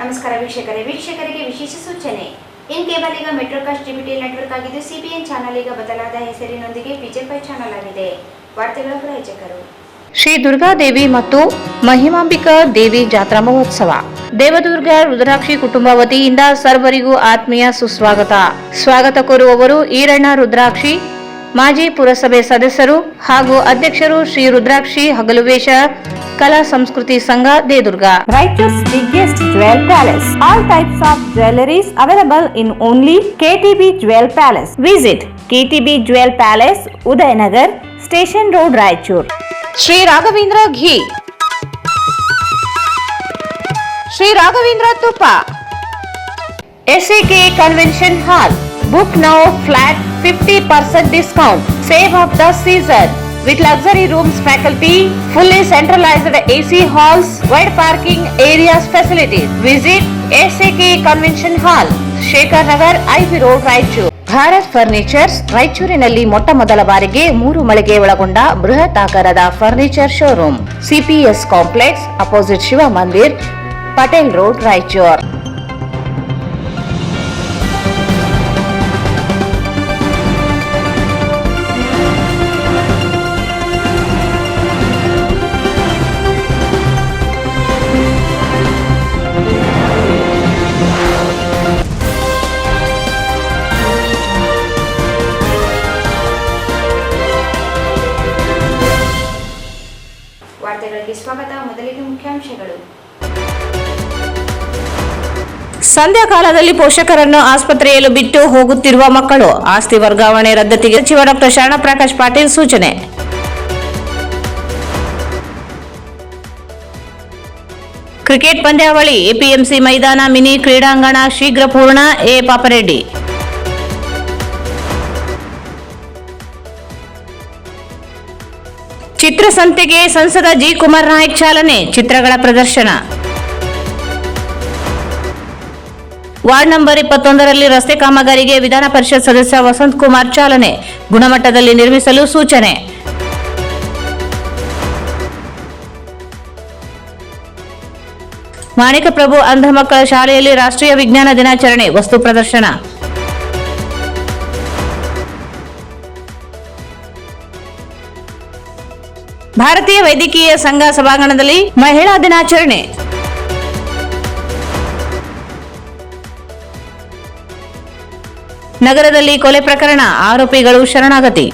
ನಮಸ್ಕಾರ ವೀಕ್ಷಕರಿಗೆ ವಿಶೇಷ ಸೂಚನೆ. ಇನ್ ಕೇಬಲ್ ಈಗ ಮೆಟ್ರೋಕಾಸ್ಟ್ ಡಿಜಿಟಲ್ ನೆಟ್ವರ್ಕ್ ಆಗಿದ್ದು ಸಿಬಿಎನ್ ಚಾನೆಲ್ ಈಗ ಬದಲಾದ ಹೆಸರಿನೊಂದಿಗೆ ಪಿಜೆ5 ಚಾನೆಲ್ ಆಗಿದೆ. ವಾರ್ತೆಗಳ ಪ್ರಾಯೋಜಕರು ಶ್ರೀ ದುರ್ಗಾದೇವಿ ಮತ್ತು ಮಹಿಮಾಂಬಿಕಾ ದೇವಿ ಜಾತ್ರಾ ಮಹೋತ್ಸವ. ದೇವದುರ್ಗ ರುದ್ರಾಕ್ಷಿ ಕುಟುಂಬ ವತಿಯಿಂದ ಸರ್ವರಿಗೂ ಆತ್ಮೀಯ ಸುಸ್ವಾಗತ. ಸ್ವಾಗತ ಕೋರುವವರು ಈರಣ್ಣ ರುದ್ರಾಕ್ಷಿ, ಮಾಜಿ ಪುರಸಭೆ ಸದಸ್ಯರು ಹಾಗೂ ಅಧ್ಯಕ್ಷರು, ಶ್ರೀ ರುದ್ರಾಕ್ಷಿ ಹಗಲುವೇಷ ಕಲಾ ಸಂಸ್ಕೃತಿ ಸಂಘ, ದೇದುರ್ಗ. Righteous biggest jewel palace. All types of jewelries available in only KTB Jewel Palace. Visit KTB Jewel Palace, Udayanagar, Station Road, Raichur. Shri Raghavendra ಘೀ, ಶ್ರೀ ರಾಘವೇಂದ್ರ ತುಪ್ಪ, SAK Convention Hall. Book now flat 50% discount. Save of the season with luxury rooms, faculty, fully centralized AC halls, wide parking areas, facilities. Visit SAK Convention Hall, Shekhar Nagar, IV Road, Raichur. Bharat furnitures ರಾಯಚೂರಿನಲ್ಲಿ ಮೊಟ್ಟ ಮೊದಲ ಬಾರಿಗೆ 3 ಮಳಿಗೆ ಒಳಗೊಂಡ ಬೃಹತ್ ಆಕಾರದ furniture showroom. CPS complex opposite Shiva Mandir, Patel road, Raichur. ವಾರ್ತೆಗಳಿಗೆ ಸ್ವಾಗತ. ಮೊದಲಿಗೆ ಮುಖ್ಯಾಂಶಗಳು. ಸಂಧ್ಯಾ ಕಾಲದಲ್ಲಿ ಪೋಷಕರನ್ನು ಆಸ್ಪತ್ರೆಯಲ್ಲಿ ಬಿಟ್ಟು ಹೋಗುತ್ತಿರುವ ಮಕ್ಕಳು, ಆಸ್ತಿ ವರ್ಗಾವಣೆ ರದ್ದತಿಗೆ ಸಚಿವ ಡಾಕ್ಟರ್ ಶರಣಪ್ರಕಾಶ್ ಪಾಟೀಲ್ ಸೂಚನೆ. ಕ್ರಿಕೆಟ್ ಪಂದ್ಯಾವಳಿ, APMC ಮೈದಾನ ಮಿನಿ ಕ್ರೀಡಾಂಗಣ ಶೀಘ್ರ ಪೂರ್ಣ. ಎ ಪಾಪರೆಡ್ಡಿ. ಚಿತ್ರಸಂತೆಗೆ ಸಂಸದ ಜಿ ಕುಮಾರ್ ನಾಯಕ್ ಚಾಲನೆ, ಚಿತ್ರಗಳ ಪ್ರದರ್ಶನ. ವಾರ್ಡ್ ನಂಬರ್ 21ರಲ್ಲಿ ರಸ್ತೆ ಕಾಮಗಾರಿಗೆ ವಿಧಾನ ಪರಿಷತ್ ಸದಸ್ಯ ವಸಂತ್ ಕುಮಾರ್ ಚಾಲನೆ, ಗುಣಮಟ್ಟದಲ್ಲಿ ನಿರ್ಮಿಸಲು ಸೂಚನೆ. ಮಾಣಿಕಪ್ರಭು ಅಂಧ ಮಕ್ಕಳ ಶಾಲೆಯಲ್ಲಿ ರಾಷ್ಟ್ರೀಯ ವಿಜ್ಞಾನ ದಿನಾಚರಣೆ, ವಸ್ತು ಪ್ರದರ್ಶನ. ಭಾರತೀಯ ವೈದ್ಯಕೀಯ ಸಂಘ ಸಭಾಂಗಣದಲ್ಲಿ ಮಹಿಳಾ ದಿನಾಚರಣೆ. ನಗರದಲ್ಲಿ ಕೊಲೆ ಪ್ರಕರಣ, ಆರೋಪಿಗಳು ಶರಣಾಗತಿ.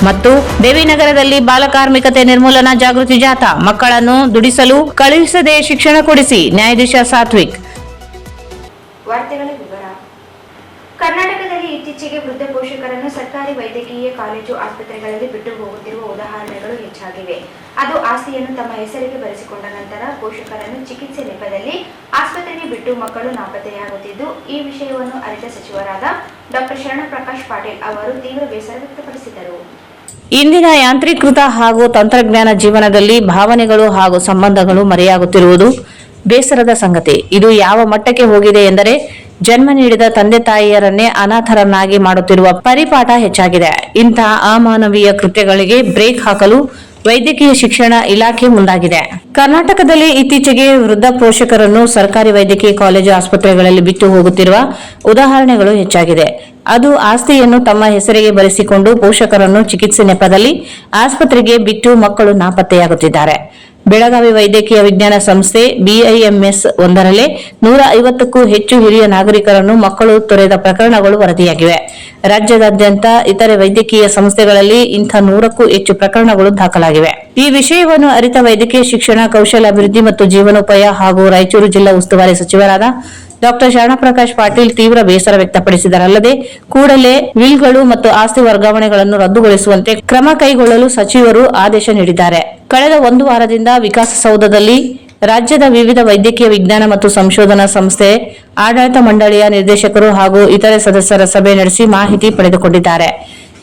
ಮತ್ತು ದೇವಿನಗರದಲ್ಲಿ ಬಾಲಕಾರ್ಮಿಕತೆ ನಿರ್ಮೂಲನಾ ಜಾಗೃತಿ ಜಾಥಾ, ಮಕ್ಕಳನ್ನು ದುಡಿಸಲು ಕಳುಹಿಸದೆ ಶಿಕ್ಷಣ ಕೊಡಿಸಿ, ನ್ಯಾಯಾಧೀಶ ಸಾತ್ವಿಕ್. ವಾರ್ತೆಗಳ ವಿವರ. ಕರ್ನಾಟಕದಲ್ಲಿ ಇತ್ತೀಚೆಗೆ ವೃದ್ಧ ಪೋಷಕರನ್ನು ಸರ್ಕಾರಿ ವೈದ್ಯಕೀಯ ಕಾಲೇಜು ಆಸ್ಪತ್ರೆಗಳಲ್ಲಿ ಬಿಟ್ಟು ಹೋಗುತ್ತಿರುವ ಉದಾಹರಣೆಗಳು ಹೆಚ್ಚಾಗಿವೆ. ಅದು ಆಸ್ತಿಯನ್ನು ತಮ್ಮ ಹೆಸರಿಗೆ ಬರೆಸಿಕೊಂಡ ನಂತರ ಪೋಷಕರನ್ನು ಚಿಕಿತ್ಸೆ ನೆಪದಲ್ಲಿ ಆಸ್ಪತ್ರೆಗೆ ಬಿಟ್ಟು ಮಕ್ಕಳು ನಾಪತ್ತೆಯಾಗುತ್ತಿದ್ದು, ಈ ವಿಷಯವನ್ನು ಅರಿತ ಸಚಿವರಾದ ಡಾಕ್ಟರ್ ಶರಣಪ್ರಕಾಶ್ ಪಾಟೀಲ್ ಅವರು ತೀವ್ರ ಬೇಸರ ವ್ಯಕ್ತಪಡಿಸಿದರು. ಇಂದಿನ ಯಾಂತ್ರೀಕೃತ ಹಾಗೂ ತಂತ್ರಜ್ಞಾನ ಜೀವನದಲ್ಲಿ ಭಾವನೆಗಳು ಹಾಗೂ ಸಂಬಂಧಗಳು ಮರೆಯಾಗುತ್ತಿರುವುದು ಬೇಸರದ ಸಂಗತಿ. ಇದು ಯಾವ ಮಟ್ಟಕ್ಕೆ ಹೋಗಿದೆ ಎಂದರೆ ಜನ್ಮ ನೀಡಿದ ತಂದೆ ತಾಯಿಯರನ್ನೇ ಅನಾಥರನ್ನಾಗಿ ಮಾಡುತ್ತಿರುವ ಪರಿಪಾಠ ಹೆಚ್ಚಾಗಿದೆ. ಇಂತಹ ಅಮಾನವೀಯ ಕೃತ್ಯಗಳಿಗೆ ಬ್ರೇಕ್ ಹಾಕಲು ವೈದ್ಯಕೀಯ ಶಿಕ್ಷಣ ಇಲಾಖೆ ಮುಂದಾಗಿದೆ. ಕರ್ನಾಟಕದಲ್ಲಿ ಇತ್ತೀಚೆಗೆ ವೃದ್ಧ ಪೋಷಕರನ್ನು ಸರ್ಕಾರಿ ವೈದ್ಯಕೀಯ ಕಾಲೇಜು ಆಸ್ಪತ್ರೆಗಳಲ್ಲಿ ಬಿಟ್ಟು ಹೋಗುತ್ತಿರುವ ಉದಾಹರಣೆಗಳು ಹೆಚ್ಚಾಗಿದೆ. ಅದು ಆಸ್ತಿಯನ್ನು ತಮ್ಮ ಹೆಸರಿಗೆ ಬರೆಸಿಕೊಂಡು ಪೋಷಕರನ್ನು ಚಿಕಿತ್ಸೆ ನೆಪದಲ್ಲಿ ಆಸ್ಪತ್ರೆಗೆ ಬಿಟ್ಟು ಮಕ್ಕಳು ನಾಪತ್ತೆಯಾಗುತ್ತಿದ್ದಾರೆ. ಬೆಳಗಾವಿ ವೈದ್ಯಕೀಯ ವಿಜ್ಞಾನ ಸಂಸ್ಥೆ BIMS ಒಂದರಲ್ಲೇ 150ಕ್ಕೂ ಹೆಚ್ಚು ಹಿರಿಯ ನಾಗರಿಕರನ್ನು ಮಕ್ಕಳು ತೊರೆದ ಪ್ರಕರಣಗಳು ವರದಿಯಾಗಿವೆ. ರಾಜ್ಯದಾದ್ಯಂತ ಇತರೆ ವೈದ್ಯಕೀಯ ಸಂಸ್ಥೆಗಳಲ್ಲಿ ಇಂಥ 100ಕ್ಕೂ ಹೆಚ್ಚು ಪ್ರಕರಣಗಳು ದಾಖಲಾಗಿವೆ. ಈ ವಿಷಯವನ್ನು ಅರಿತ ವೈದ್ಯಕೀಯ ಶಿಕ್ಷಣ, ಕೌಶಲ್ಯಾಭಿವೃದ್ಧಿ ಮತ್ತು ಜೀವನೋಪಾಯ ಹಾಗೂ ರಾಯಚೂರು ಜಿಲ್ಲಾ ಉಸ್ತುವಾರಿ ಸಚಿವರಾದ ಡಾಕ್ಟರ್ ಶರಣಪ್ರಕಾಶ್ ಪಾಟೀಲ್ ತೀವ್ರ ಬೇಸರ ವ್ಯಕ್ತಪಡಿಸಿದರಲ್ಲದೆ ಕೂಡಲೇ ವಿಲ್ಗಳು ಮತ್ತು ಆಸ್ತಿ ವರ್ಗಾವಣೆಗಳನ್ನು ರದ್ದುಗೊಳಿಸುವಂತೆ ಕ್ರಮ ಕೈಗೊಳ್ಳಲು ಸಚಿವರು ಆದೇಶ ನೀಡಿದ್ದಾರೆ. ಕಳೆದ 1 ವಾರದಿಂದ ವಿಕಾಸಸೌಧದಲ್ಲಿ ರಾಜ್ಯದ ವಿವಿಧ ವೈದ್ಯಕೀಯ ವಿಜ್ಞಾನ ಮತ್ತು ಸಂಶೋಧನಾ ಸಂಸ್ಥೆ ಆಡಳಿತ ಮಂಡಳಿಯ ನಿರ್ದೇಶಕರು ಹಾಗೂ ಇತರೆ ಸದಸ್ಯರ ಸಭೆ ನಡೆಸಿ ಮಾಹಿತಿ ಪಡೆದುಕೊಂಡಿದ್ದಾರೆ.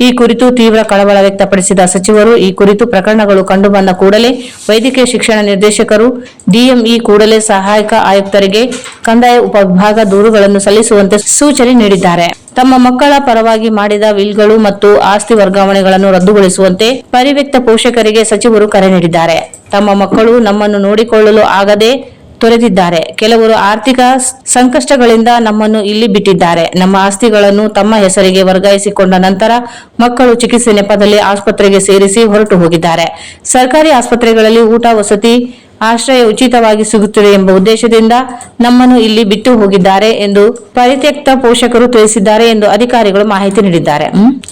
ಈ ಕುರಿತು ತೀವ್ರ ಕಳವಳ ವ್ಯಕ್ತಪಡಿಸಿದ ಸಚಿವರು ಈ ಕುರಿತು ಪ್ರಕರಣಗಳು ಕಂಡುಬಂದ ಕೂಡಲೇ ವೈದ್ಯಕೀಯ ಶಿಕ್ಷಣ ನಿರ್ದೇಶಕರು ಡಿಎಂಇ ಕೂಡಲೇ ಸಹಾಯಕ ಆಯುಕ್ತರಿಗೆ ಕಂದಾಯ ಉಪವಿಭಾಗ ದೂರುಗಳನ್ನು ಸಲ್ಲಿಸುವಂತೆ ಸೂಚನೆ ನೀಡಿದ್ದಾರೆ. ತಮ್ಮ ಮಕ್ಕಳ ಪರವಾಗಿ ಮಾಡಿದ ವಿಲ್ಗಳು ಮತ್ತು ಆಸ್ತಿ ವರ್ಗಾವಣೆಗಳನ್ನು ರದ್ದುಗೊಳಿಸುವಂತೆ ಪರಿವ್ಯಕ್ತ ಪೋಷಕರಿಗೆ ಸಚಿವರು ಕರೆ ನೀಡಿದ್ದಾರೆ. ತಮ್ಮ ಮಕ್ಕಳು ನಮ್ಮನ್ನು ನೋಡಿಕೊಳ್ಳಲು ಆಗದೆ ತೊರೆದಿದ್ದಾರೆ. ಕೆಲವರು ಆರ್ಥಿಕ ಸಂಕಷ್ಟಗಳಿಂದ ನಮ್ಮನ್ನು ಇಲ್ಲಿ ಬಿಟ್ಟಿದ್ದಾರೆ. ನಮ್ಮ ಆಸ್ತಿಗಳನ್ನು ತಮ್ಮ ಹೆಸರಿಗೆ ವರ್ಗಾಯಿಸಿಕೊಂಡ ನಂತರ ಮಕ್ಕಳು ಚಿಕಿತ್ಸೆ ನೆಪದಲ್ಲಿ ಆಸ್ಪತ್ರೆಗೆ ಸೇರಿಸಿ ಹೊರಟು ಹೋಗಿದ್ದಾರೆ. ಸರ್ಕಾರಿ ಆಸ್ಪತ್ರೆಗಳಲ್ಲಿ ಊಟ, ವಸತಿ, ಆಶ್ರಯ ಉಚಿತವಾಗಿ ಸಿಗುತ್ತಿದೆ ಎಂಬ ಉದ್ದೇಶದಿಂದ ನಮ್ಮನ್ನು ಇಲ್ಲಿ ಬಿಟ್ಟು ಹೋಗಿದ್ದಾರೆ ಎಂದು ಪರಿತ್ಯಕ್ತ ಪೋಷಕರು ತಿಳಿಸಿದ್ದಾರೆ ಎಂದು ಅಧಿಕಾರಿಗಳು ಮಾಹಿತಿ ನೀಡಿದ್ದಾರೆ.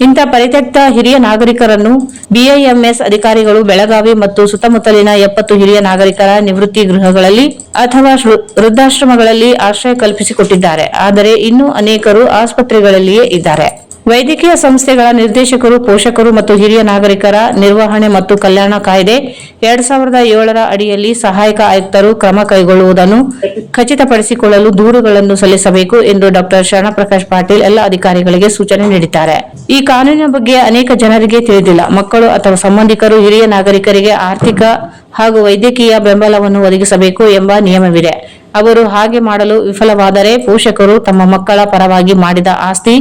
ಇಂಥ ಪರಿತ್ಯಕ್ತ ಹಿರಿಯ ನಾಗರಿಕರನ್ನು ಬಿಐಎಂಎಸ್ ಅಧಿಕಾರಿಗಳು ಬೆಳಗಾವಿ ಮತ್ತು ಸುತ್ತಮುತ್ತಲಿನ 70 ಹಿರಿಯ ನಾಗರಿಕರ ನಿವೃತ್ತಿ ಗೃಹಗಳಲ್ಲಿ ಅಥವಾ ವೃದ್ಧಾಶ್ರಮಗಳಲ್ಲಿ ಆಶ್ರಯ ಕಲ್ಪಿಸಿಕೊಟ್ಟಿದ್ದಾರೆ. ಆದರೆ ಇನ್ನೂ ಅನೇಕರು ಆಸ್ಪತ್ರೆಗಳಲ್ಲಿಯೇ ಇದ್ದಾರೆ. ವೈದ್ಯಕೀಯ ಸಂಸ್ಥೆಗಳ ನಿರ್ದೇಶಕರು ಪೋಷಕರು ಮತ್ತು ಹಿರಿಯ ನಾಗರಿಕರ ನಿರ್ವಹಣೆ ಮತ್ತು ಕಲ್ಯಾಣ ಕಾಯ್ದೆ 2007ರ ಅಡಿಯಲ್ಲಿ ಸಹಾಯಕ ಆಯುಕ್ತರು ಕ್ರಮ ಕೈಗೊಳ್ಳುವುದನ್ನು ಖಚಿತಪಡಿಸಿಕೊಳ್ಳಲು ದೂರುಗಳನ್ನು ಸಲ್ಲಿಸಬೇಕು ಎಂದು ಡಾ. ಶರಣಪ್ರಕಾಶ್ ಪಾಟೀಲ್ ಎಲ್ಲ ಅಧಿಕಾರಿಗಳಿಗೆ ಸೂಚನೆ ನೀಡಿದ್ದಾರೆ. ಈ ಕಾನೂನಿನ ಬಗ್ಗೆ ಅನೇಕ ಜನರಿಗೆ ತಿಳಿದಿಲ್ಲ. ಮಕ್ಕಳು ಅಥವಾ ಸಂಬಂಧಿಕರು ಹಿರಿಯ ನಾಗರಿಕರಿಗೆ ಆರ್ಥಿಕ ಹಾಗೂ ವೈದ್ಯಕೀಯ ಬೆಂಬಲವನ್ನು ಒದಗಿಸಬೇಕು ಎಂಬ ನಿಯಮವಿದೆ. ಅವರು ಹಾಗೆ ಮಾಡಲು ವಿಫಲವಾದರೆ ಪೋಷಕರು ತಮ್ಮ ಮಕ್ಕಳ ಪರವಾಗಿ ಮಾಡಿದ ಆಸ್ತಿ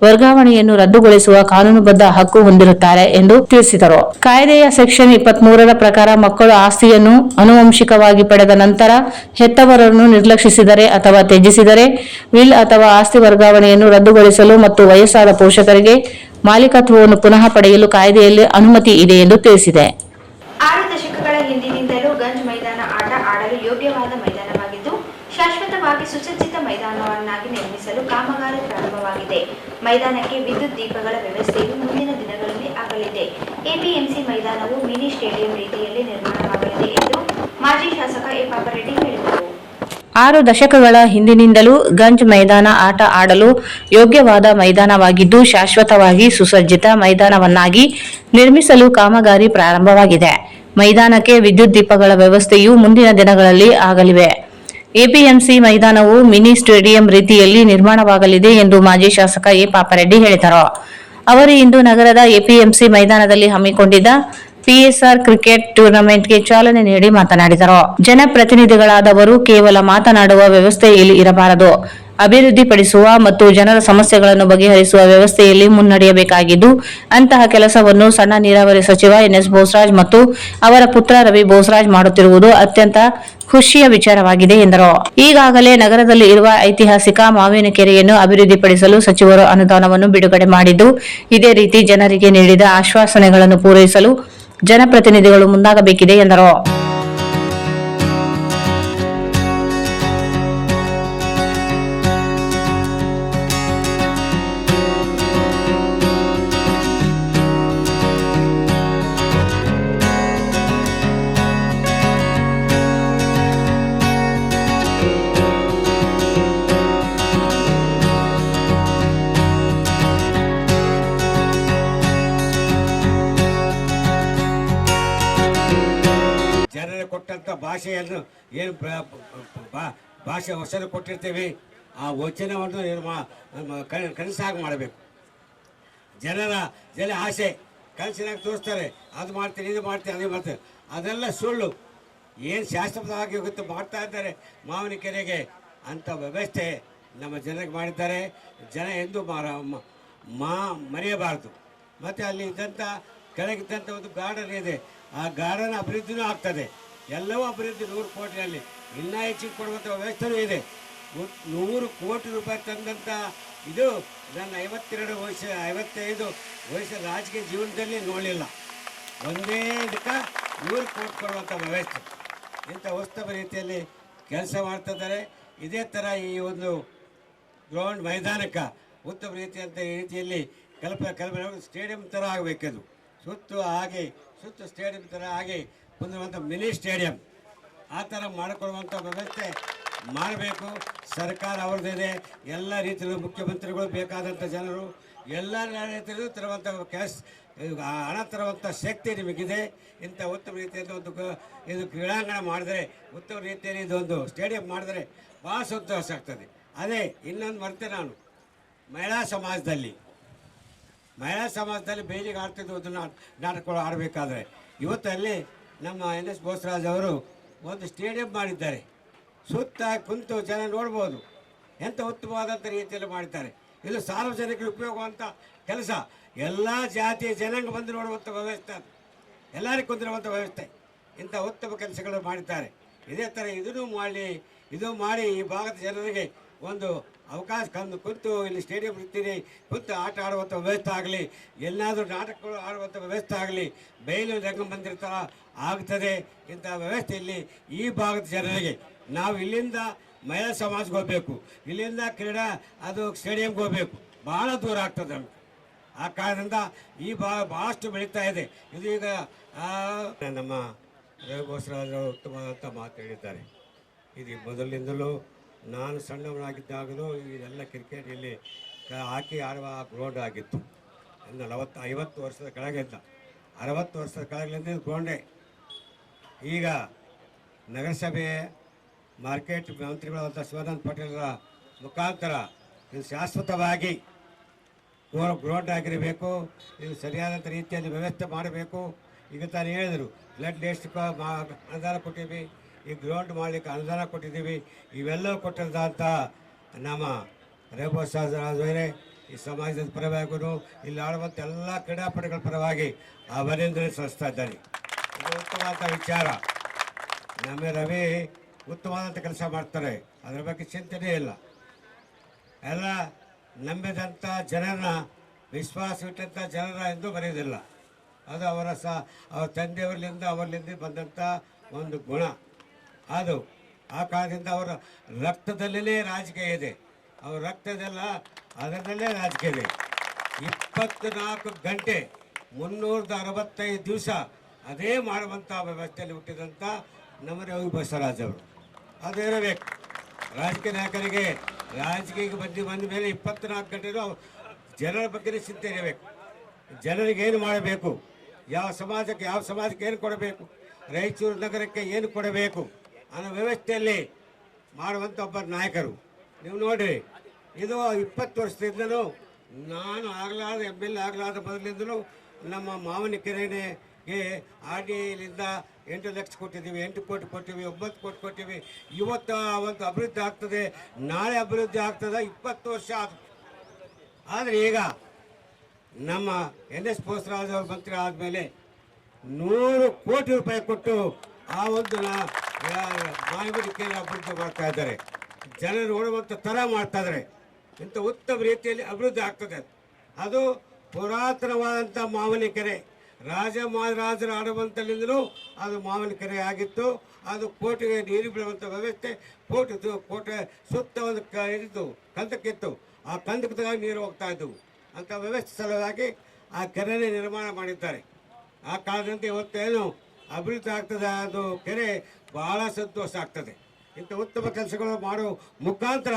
ವರ್ಗಾವಣೆಯನ್ನು ರದ್ದುಗೊಳಿಸುವ ಕಾನೂನುಬದ್ಧ ಹಕ್ಕು ಹೊಂದಿರುತ್ತಾರೆ ಎಂದು ತಿಳಿಸಿದರು. ಕಾಯ್ದೆಯ ಸೆಕ್ಷನ್ 23ರ ಪ್ರಕಾರ ಮಕ್ಕಳು ಆಸ್ತಿಯನ್ನು ಆನುವಂಶಿಕವಾಗಿ ಪಡೆದ ನಂತರ ಹೆತ್ತವರನ್ನು ನಿರ್ಲಕ್ಷಿಸಿದರೆ ಅಥವಾ ತ್ಯಜಿಸಿದರೆ ವಿಲ್ ಅಥವಾ ಆಸ್ತಿ ವರ್ಗಾವಣೆಯನ್ನು ರದ್ದುಗೊಳಿಸಲು ಮತ್ತು ವಯಸ್ಸಾದ ಪೋಷಕರಿಗೆ ಮಾಲೀಕತ್ವವನ್ನು ಪುನಃ ಪಡೆಯಲು ಕಾಯ್ದೆಯಲ್ಲಿ ಅನುಮತಿ ಇದೆ ಎಂದು ತಿಳಿಸಿದೆ. 6 ದಶಕಗಳ ಹಿಂದಿನಿಂದಲೂ ಗಂಜ್ ಮೈದಾನ ಆಟ ಆಡಲು ಯೋಗ್ಯವಾದ ಮೈದಾನವಾಗಿದ್ದು ಶಾಶ್ವತವಾಗಿ ಸುಸಜ್ಜಿತ ಮೈದಾನವನ್ನಾಗಿ ನಿರ್ಮಿಸಲು ಕಾಮಗಾರಿ ಪ್ರಾರಂಭವಾಗಿದೆ. ಮೈದಾನಕ್ಕೆ ವಿದ್ಯುತ್ ದೀಪಗಳ ವ್ಯವಸ್ಥೆಯು ಮುಂದಿನ ದಿನಗಳಲ್ಲಿ ಆಗಲಿದೆ. ಎಪಿಎಂಸಿ ಮೈದಾನವು ಮಿನಿ ಸ್ಟೇಡಿಯಂ ರೀತಿಯಲ್ಲಿ ನಿರ್ಮಾಣವಾಗಲಿದೆ ಎಂದು ಮಾಜಿ ಶಾಸಕ ಎ ಪಾಪರೆಡ್ಡಿ ಹೇಳಿದರು. 6 ದಶಕಗಳ ಹಿಂದಿನಿಂದಲೂ ಗಂಜ್ ಮೈದಾನ ಆಟ ಆಡಲು ಯೋಗ್ಯವಾದ ಮೈದಾನವಾಗಿದ್ದು ಶಾಶ್ವತವಾಗಿ ಸುಸಜ್ಜಿತ ಮೈದಾನವನ್ನಾಗಿ ನಿರ್ಮಿಸಲು ಕಾಮಗಾರಿ ಪ್ರಾರಂಭವಾಗಿದೆ. ಮೈದಾನಕ್ಕೆ ವಿದ್ಯುತ್ ದೀಪಗಳ ವ್ಯವಸ್ಥೆಯು ಮುಂದಿನ ದಿನಗಳಲ್ಲಿ ಆಗಲಿವೆ. ಎಪಿಎಂಸಿ ಮೈದಾನವು ಮಿನಿ ಸ್ಟೇಡಿಯಂ ರೀತಿಯಲ್ಲಿ ನಿರ್ಮಾಣವಾಗಲಿದೆ ಎಂದು ಮಾಜಿ ಶಾಸಕ ಎ ಪಾಪರೆಡ್ಡಿ ಹೇಳಿದರು. ಅವರು ಇಂದು ನಗರದ ಎಪಿಎಂಸಿ ಮೈದಾನದಲ್ಲಿ ಹಮ್ಮಿಕೊಂಡಿದ್ದ ಪಿಎಸ್ಆರ್ ಕ್ರಿಕೆಟ್ ಟೂರ್ನಮೆಂಟ್ಗೆ ಚಾಲನೆ ನೀಡಿ ಮಾತನಾಡಿದರು. ಜನಪ್ರತಿನಿಧಿಗಳಾದವರು ಕೇವಲ ಮಾತನಾಡುವ ವ್ಯವಸ್ಥೆ ಇಲ್ಲಿ ಇರಬಾರದು. ಅಭಿವೃದ್ಧಿಪಡಿಸುವ ಮತ್ತು ಜನರ ಸಮಸ್ಯೆಗಳನ್ನು ಬಗೆಹರಿಸುವ ವ್ಯವಸ್ಥೆಯಲ್ಲಿ ಮುನ್ನಡೆಯಬೇಕಾಗಿದ್ದು ಅಂತಹ ಕೆಲಸವನ್ನು ಸಣ್ಣ ನೀರಾವರಿ ಸಚಿವ ಎನ್ಎಸ್ ಬೋಸರಾಜ್ ಮತ್ತು ಅವರ ಪುತ್ರ ರವಿ ಬೋಸರಾಜ್ ಮಾಡುತ್ತಿರುವುದು ಅತ್ಯಂತ ಖುಷಿಯ ವಿಚಾರವಾಗಿದೆ ಎಂದರು. ಈಗಾಗಲೇ ನಗರದಲ್ಲಿ ಇರುವ ಐತಿಹಾಸಿಕ ಮಾವಿನ ಕೆರೆಯನ್ನು ಅಭಿವೃದ್ಧಿಪಡಿಸಲು ಸಚಿವರು ಅನುದಾನವನ್ನು ಬಿಡುಗಡೆ ಮಾಡಿದ್ದು ಇದೇ ರೀತಿ ಜನರಿಗೆ ನೀಡಿದ ಆಶ್ವಾಸನೆಗಳನ್ನು ಪೂರೈಸಲು ಜನಪ್ರತಿನಿಧಿಗಳು ಮುಂದಾಗಬೇಕಿದೆ ಎಂದರು. ಕೊಟ್ಟಂಥ ಭಾಷೆಯನ್ನು ಏನು ಭಾಷೆ ವಚನ ಕೊಟ್ಟಿರ್ತೀವಿ ಆ ವಚನವನ್ನು ಕನಸಾಗಿ ಮಾಡಬೇಕು. ಜನರ ಆಸೆ ಕನಸಿನಾಗ ತೋರಿಸ್ತಾರೆ, ಅದು ಮಾಡ್ತೀನಿ ಇದು ಮಾಡ್ತೀನಿ ಅದು ಮಾಡ್ತಾರೆ, ಅದೆಲ್ಲ ಸುಳ್ಳು. ಏನು ಶಾಶ್ವತವಾಗಿ ಗೊತ್ತು ಮಾಡ್ತಾ ಇದ್ದಾರೆ ಮಾವಿನ ಕೆರೆಗೆ ಅಂಥ ವ್ಯವಸ್ಥೆ ನಮ್ಮ ಜನರಿಗೆ ಮಾಡಿದ್ದಾರೆ. ಜನ ಎಂದೂ ಮರೆಯಬಾರ್ದು. ಮತ್ತು ಅಲ್ಲಿ ಇದ್ದಂಥ ಕೆಳಗಿದ್ದಂಥ ಒಂದು ಗಾರ್ಡನ್ ಇದೆ, ಆ ಗಾರ್ಡನ್ ಅಭಿವೃದ್ಧಿನೂ ಆಗ್ತದೆ. ಎಲ್ಲವೂ ಅಭಿವೃದ್ಧಿ 100 ಕೋಟಿಯಲ್ಲಿ ಇನ್ನೂ ಹೆಚ್ಚಿಗೆ ಕೊಡುವಂಥ ವ್ಯವಸ್ಥೆಯೂ ಇದೆ. 100 ಕೋಟಿ ರೂಪಾಯಿ ತಂದಂಥ ಇದು ನನ್ನ 55 ವಯಸ್ಸಿನ ರಾಜಕೀಯ ಜೀವನದಲ್ಲಿ ನೋಡಲಿಲ್ಲ. ಒಂದೇ ಇದಕ್ಕೆ 100 ಕೋಟಿ ಕೊಡುವಂಥ ವ್ಯವಸ್ಥೆ ಇಂಥ ಉತ್ತಮ ರೀತಿಯಲ್ಲಿ ಕೆಲಸ ಮಾಡ್ತಿದ್ದಾರೆ. ಇದೇ ಥರ ಈ ಒಂದು ಗ್ರೌಂಡ್ ಮೈದಾನಕ್ಕೆ ಉತ್ತಮ ರೀತಿಯಲ್ಲಿ ಕಲ್ಪನೆ ಸ್ಟೇಡಿಯಂ ಥರ ಆಗಬೇಕದು. ಸುತ್ತು ಸ್ಟೇಡಿಯಂ ಥರ ಆಗಿ ಹೊಂದಿರುವಂಥ ಮಿನಿ ಸ್ಟೇಡಿಯಂ ಆ ಥರ ಮಾಡಿಕೊಡುವಂಥ ವ್ಯವಸ್ಥೆ ಮಾಡಬೇಕು. ಸರ್ಕಾರ ಅವ್ರದ್ದಿದೆ, ಎಲ್ಲ ರೀತಿಯಲ್ಲೂ ಮುಖ್ಯಮಂತ್ರಿಗಳು ಬೇಕಾದಂಥ ಜನರು ಎಲ್ಲ ರೀತಿಯಲ್ಲೂ ತರುವಂಥ ಹಣ ತರುವಂಥ ಶಕ್ತಿ ನಿಮಗಿದೆ. ಇಂಥ ಉತ್ತಮ ರೀತಿಯಿಂದ ಇದು ಕ್ರೀಡಾಂಗಣ ಮಾಡಿದರೆ, ಉತ್ತಮ ರೀತಿಯಲ್ಲಿ ಇದೊಂದು ಸ್ಟೇಡಿಯಂ ಮಾಡಿದರೆ ಭಾಳ ಸಂತೋಷ ಆಗ್ತದೆ. ಅದೇ ಇನ್ನೊಂದು ಮರ್ತೆ ನಾನು ಮಹಿಳಾ ಸಮಾಜದಲ್ಲಿ ಮಹಿಳಾ ಸಮಾಜದಲ್ಲಿ ಬೇಲಿಗೆ ಆಡ್ತಿದ್ದು ಒಂದು ನಾಟಕಗಳು ಆಡಬೇಕಾದ್ರೆ ಇವತ್ತಲ್ಲಿ ನಮ್ಮ NS ಬೋಸರಾಜ್ ಅವರು ಒಂದು ಸ್ಟೇಡಿಯಂ ಮಾಡಿದ್ದಾರೆ. ಸುತ್ತ ಕುಂತು ಜನ ನೋಡ್ಬೋದು, ಎಂಥ ಉತ್ತಮವಾದಂಥ ರೀತಿಯಲ್ಲಿ ಮಾಡಿದ್ದಾರೆ. ಇದು ಸಾರ್ವಜನಿಕರಿಗೆ ಉಪಯೋಗವಂಥ ಕೆಲಸ. ಎಲ್ಲ ಜಾತಿಯ ಜನಾಂಗ ಬಂದು ನೋಡುವಂಥ ವ್ಯವಸ್ಥೆ, ಅದು ಎಲ್ಲರಿಗೂ ಕುಂದಿರುವಂಥ ವ್ಯವಸ್ಥೆ. ಇಂಥ ಉತ್ತಮ ಕೆಲಸಗಳು ಮಾಡಿದ್ದಾರೆ. ಇದೇ ಥರ ಇದು ಮಾಡಿ ಈ ಭಾಗದ ಜನರಿಗೆ ಒಂದು ಅವಕಾಶ ಕುಂತು ಇಲ್ಲಿ ಸ್ಟೇಡಿಯಂ ಇರ್ತೀರಿ, ಕುಂತು ಆಟ ಆಡುವಂಥ ವ್ಯವಸ್ಥೆ ಆಗಲಿ, ಎಲ್ಲಾದರೂ ನಾಟಕಗಳು ಆಡುವಂಥ ವ್ಯವಸ್ಥೆ ಆಗಲಿ, ಬಯಲು ರಂಗಮಂದಿರ ಥರ ಆಗ್ತದೆ. ಇಂಥ ವ್ಯವಸ್ಥೆಯಲ್ಲಿ ಈ ಭಾಗದ ಜನರಿಗೆ ನಾವು ಇಲ್ಲಿಂದ ಮಹಿಳಾ ಸಮಾಜಕ್ಕೆ ಹೋಗಬೇಕು, ಇಲ್ಲಿಂದ ಕ್ರೀಡಾ ಅದು ಸ್ಟೇಡಿಯಂಗೆ ಹೋಗಬೇಕು, ಭಾಳ ದೂರ ಆಗ್ತದೆ ನಮಗೆ. ಆ ಕಾರಣದಿಂದ ಈ ಭಾಳಷ್ಟು ಬೆಳೀತಾ ಇದೆ. ಇದು ಈಗ ನಮ್ಮ ರವಿ ಬೋಸರಾಜರು ಉತ್ತಮವಾದಂಥ ಮಾತು ಹೇಳಿದ್ದಾರೆ. ಇದು ಮೊದಲಿನಿಂದಲೂ ನಾನು ಸಣ್ಣವನಾಗಿದ್ದಾಗಲೂ ಇದೆಲ್ಲ ಕ್ರಿಕೆಟ್ ಇಲ್ಲಿ ಹಾಕಿ ಆಡುವ ಗ್ರೌಂಡ್ ಆಗಿತ್ತು. 50 ವರ್ಷದ ಕೆಳಗಿಂದ 60 ವರ್ಷದ ಕೆಳಗಿಂದ ಇದು ಗ್ರೌಂಡೇ. ಈಗ ನಗರಸಭೆ ಮಾರ್ಕೆಟ್ ಮಂತ್ರಿಗಳಾದ ಶಿವಾನಂದ ಪಾಟೀಲರ ಮುಖಾಂತರ ಇದು ಶಾಶ್ವತವಾಗಿ ಗ್ರೌಂಡ್ ಆಗಿರಬೇಕು. ಇದು ಸರಿಯಾದಂಥ ರೀತಿಯಲ್ಲಿ ವ್ಯವಸ್ಥೆ ಮಾಡಬೇಕು. ಈಗ ತಾನು ಹೇಳಿದರು, ಬ್ಲಡ್ ಟೆಸ್ಟ್ ಅನುದಾನ ಕೊಟ್ಟಿದ್ದೀವಿ, ಈ ಗ್ರೌಂಡ್ ಮಾಡಲಿಕ್ಕೆ ಅನುದಾನ ಕೊಟ್ಟಿದ್ದೀವಿ. ಇವೆಲ್ಲವೂ ಕೊಟ್ಟಿದ್ದಂಥ ನಮ್ಮ ರೇಬೋಸರಾಜರೇ ಈ ಸಮಾಜದ ಪರವಾಗೂ ಇಲ್ಲಿ ಆಡುವಂಥ ಎಲ್ಲ ಕ್ರೀಡಾಪಟುಗಳ ಪರವಾಗಿ ಅಭಿನಂದನೆ ಸಲ್ಲಿಸ್ತಾ ಇದ್ದಾರೆ. ಇದು ಉತ್ತಮವಾದ ವಿಚಾರ. ನಮ್ಮ ರವಿ ಉತ್ತಮವಾದಂಥ ಕೆಲಸ ಮಾಡ್ತಾರೆ, ಅದರ ಬಗ್ಗೆ ಚಿಂತನೆ ಇಲ್ಲ. ಎಲ್ಲ ನಂಬಿದಂಥ ಜನರನ್ನ, ವಿಶ್ವಾಸವಿಟ್ಟಂಥ ಜನರ ಎಂದು ಬರೆಯೋದಿಲ್ಲ. ಅದು ಅವರ ತಂದೆಯವರಿಂದ ಅವರಿಂದ ಬಂದಂಥ ಒಂದು ಗುಣ. ಅದು ಆ ಕಾರಣದಿಂದ ಅವರ ರಕ್ತದಲ್ಲೇ ರಾಜಕೀಯ ಇದೆ. ಅವ್ರ ರಕ್ತದಲ್ಲ, ಅದರಲ್ಲೇ ರಾಜಕೀಯ ಇದೆ. 24 ಗಂಟೆ 365 ದಿವಸ ಅದೇ ಮಾಡುವಂಥ ವ್ಯವಸ್ಥೆಯಲ್ಲಿ ಹುಟ್ಟಿದಂಥ ನಮ್ಮ ರವಿ ಬೋಸರಾಜ್ ಅವರು. ಅದು ಇರಬೇಕು. ರಾಜಕೀಯ ನಾಯಕರಿಗೆ ರಾಜಕೀಯಕ್ಕೆ ಬಂದ ಮೇಲೆ 24 ಗಂಟೆನೂ ಜನರ ಬಗ್ಗೆ ಚಿಂತೆ ಇರಬೇಕು. ಜನರಿಗೆ ಏನು ಮಾಡಬೇಕು, ಯಾವ ಸಮಾಜಕ್ಕೆ ಏನು ಕೊಡಬೇಕು, ರಾಯಚೂರು ನಗರಕ್ಕೆ ಏನು ಕೊಡಬೇಕು ಅನ್ನೋ ವ್ಯವಸ್ಥೆಯಲ್ಲಿ ಮಾಡುವಂಥ ಒಬ್ಬ ನಾಯಕರು. ನೀವು ನೋಡಿರಿ, ಇದು 20 ವರ್ಷದಿಂದಲೂ ನಾನು ಆಗಲಾದ MLA ಆಗಲಾದ ಮೊದಲಿಂದಲೂ ನಮ್ಮ ಮಾವನ ಕೆರೆಗೆ RDIಯಿಂದ 8 ಲಕ್ಷ ಕೊಟ್ಟಿದ್ದೀವಿ, 8 ಕೋಟಿ ಕೊಟ್ಟಿವಿ, 9 ಕೋಟಿ ಕೊಟ್ಟಿವಿ. ಇವತ್ತು ಒಂದು ಅಭಿವೃದ್ಧಿ ಆಗ್ತದೆ, ನಾಳೆ ಅಭಿವೃದ್ಧಿ ಆಗ್ತದೆ. 20 ವರ್ಷ ಆದರೆ ಈಗ ನಮ್ಮ NS ಬೋಸರಾಜ್ ಅವರು ಮಂತ್ರಿ ಆದಮೇಲೆ 100 ಕೋಟಿ ರೂಪಾಯಿ ಕೊಟ್ಟು ಆ ಒಂದು ಮಾಯಮಡಿ ಕೇಂದ್ರ ಅಭಿವೃದ್ಧಿ ಮಾಡ್ತಾ ಇದ್ದಾರೆ. ಜನರು ನೋಡುವಂಥ ಥರ ಮಾಡ್ತಾ ಇದ್ದಾರೆ. ಇಂಥ ಉತ್ತಮ ರೀತಿಯಲ್ಲಿ ಅಭಿವೃದ್ಧಿ ಆಗ್ತದೆ. ಅದು ಪುರಾತನವಾದಂಥ ಮಾವನ ಕೆರೆ, ರಾಜ ಮಹಾರಾಜರು ಆಡುವಂಥಲ್ಲಿಂದಲೂ ಅದು ಮಾವನ ಕೆರೆ ಆಗಿತ್ತು. ಅದು ಕೋಟೆಗೆ ನೀರು ಬೀಳುವಂಥ ವ್ಯವಸ್ಥೆ, ಕೋಟೆ ಸುತ್ತ ಒಂದು ಇದ್ದು ಕಂದಕ್ಕಿತ್ತು. ಆ ಕಂದಕದಾಗ ನೀರು ಹೋಗ್ತಾ ಇದ್ದವು. ಅಂಥ ವ್ಯವಸ್ಥೆ ಸಲುವಾಗಿ ಆ ಕೆರೆನೇ ನಿರ್ಮಾಣ ಮಾಡಿದ್ದಾರೆ. ಆ ಕಾರಣದಿಂದ ಇವತ್ತೇನು ಅಭಿವೃದ್ಧಿ ಆಗ್ತದೆ, ಅದು ಕೆರೆ ಭಾಳ ಸಂತೋಷ ಆಗ್ತದೆ. ಇಂಥ ಉತ್ತಮ ಕೆಲಸಗಳು ಮಾಡೋ ಮುಖಾಂತರ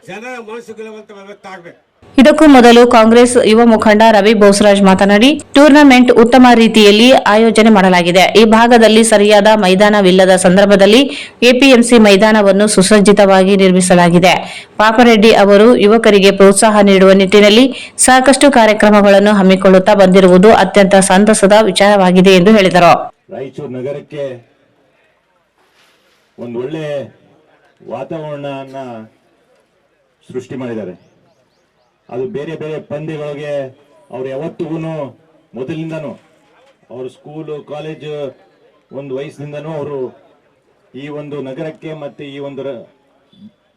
ಜನರ ಮನಸ್ಸು ಗೆಲ್ಲುವಂಥ ವ್ಯವಸ್ಥೆ ಆಗಬೇಕು. ಇದಕ್ಕೂ ಮೊದಲು ಕಾಂಗ್ರೆಸ್ ಯುವ ಮುಖಂಡ ರವಿ ಬೋಸರಾಜ್ ಮಾತನಾಡಿ, ಟೂರ್ನಮೆಂಟ್ ಉತ್ತಮ ರೀತಿಯಲ್ಲಿ ಆಯೋಜನೆ ಮಾಡಲಾಗಿದೆ. ಈ ಭಾಗದಲ್ಲಿ ಸರಿಯಾದ ಮೈದಾನವಿಲ್ಲದ ಸಂದರ್ಭದಲ್ಲಿ ಎಪಿಎಂಸಿ ಮೈದಾನವನ್ನು ಸುಸಜ್ಜಿತವಾಗಿ ನಿರ್ಮಿಸಲಾಗಿದೆ. ಪಾಪರೆಡ್ಡಿ ಅವರು ಯುವಕರಿಗೆ ಪ್ರೋತ್ಸಾಹ ನೀಡುವ ನಿಟ್ಟಿನಲ್ಲಿ ಸಾಕಷ್ಟು ಕಾರ್ಯಕ್ರಮಗಳನ್ನು ಹಮ್ಮಿಕೊಳ್ಳುತ್ತಾ ಬಂದಿರುವುದು ಅತ್ಯಂತ ಸಂತಸದ ವಿಚಾರವಾಗಿದೆ ಎಂದು ಹೇಳಿದರು. ರಾಯಚೂರು ನಗರಕ್ಕೆ ಒಂದು ಒಳ್ಳೆ ವಾತಾವರಣನ ಸೃಷ್ಟಿ ಮಾಡಿದ್ದಾರೆ. ಅದು ಬೇರೆ ಬೇರೆ ಪಂದ್ಯಗಳಿಗೆ ಅವ್ರು ಯಾವತ್ತಿಗೂ ಮೊದಲಿಂದನೂ ಅವ್ರ ಸ್ಕೂಲು ಕಾಲೇಜು ಒಂದು ವಯಸ್ಸಿನಿಂದನೂ ಅವರು ಈ ಒಂದು ನಗರಕ್ಕೆ ಮತ್ತೆ ಈ ಒಂದು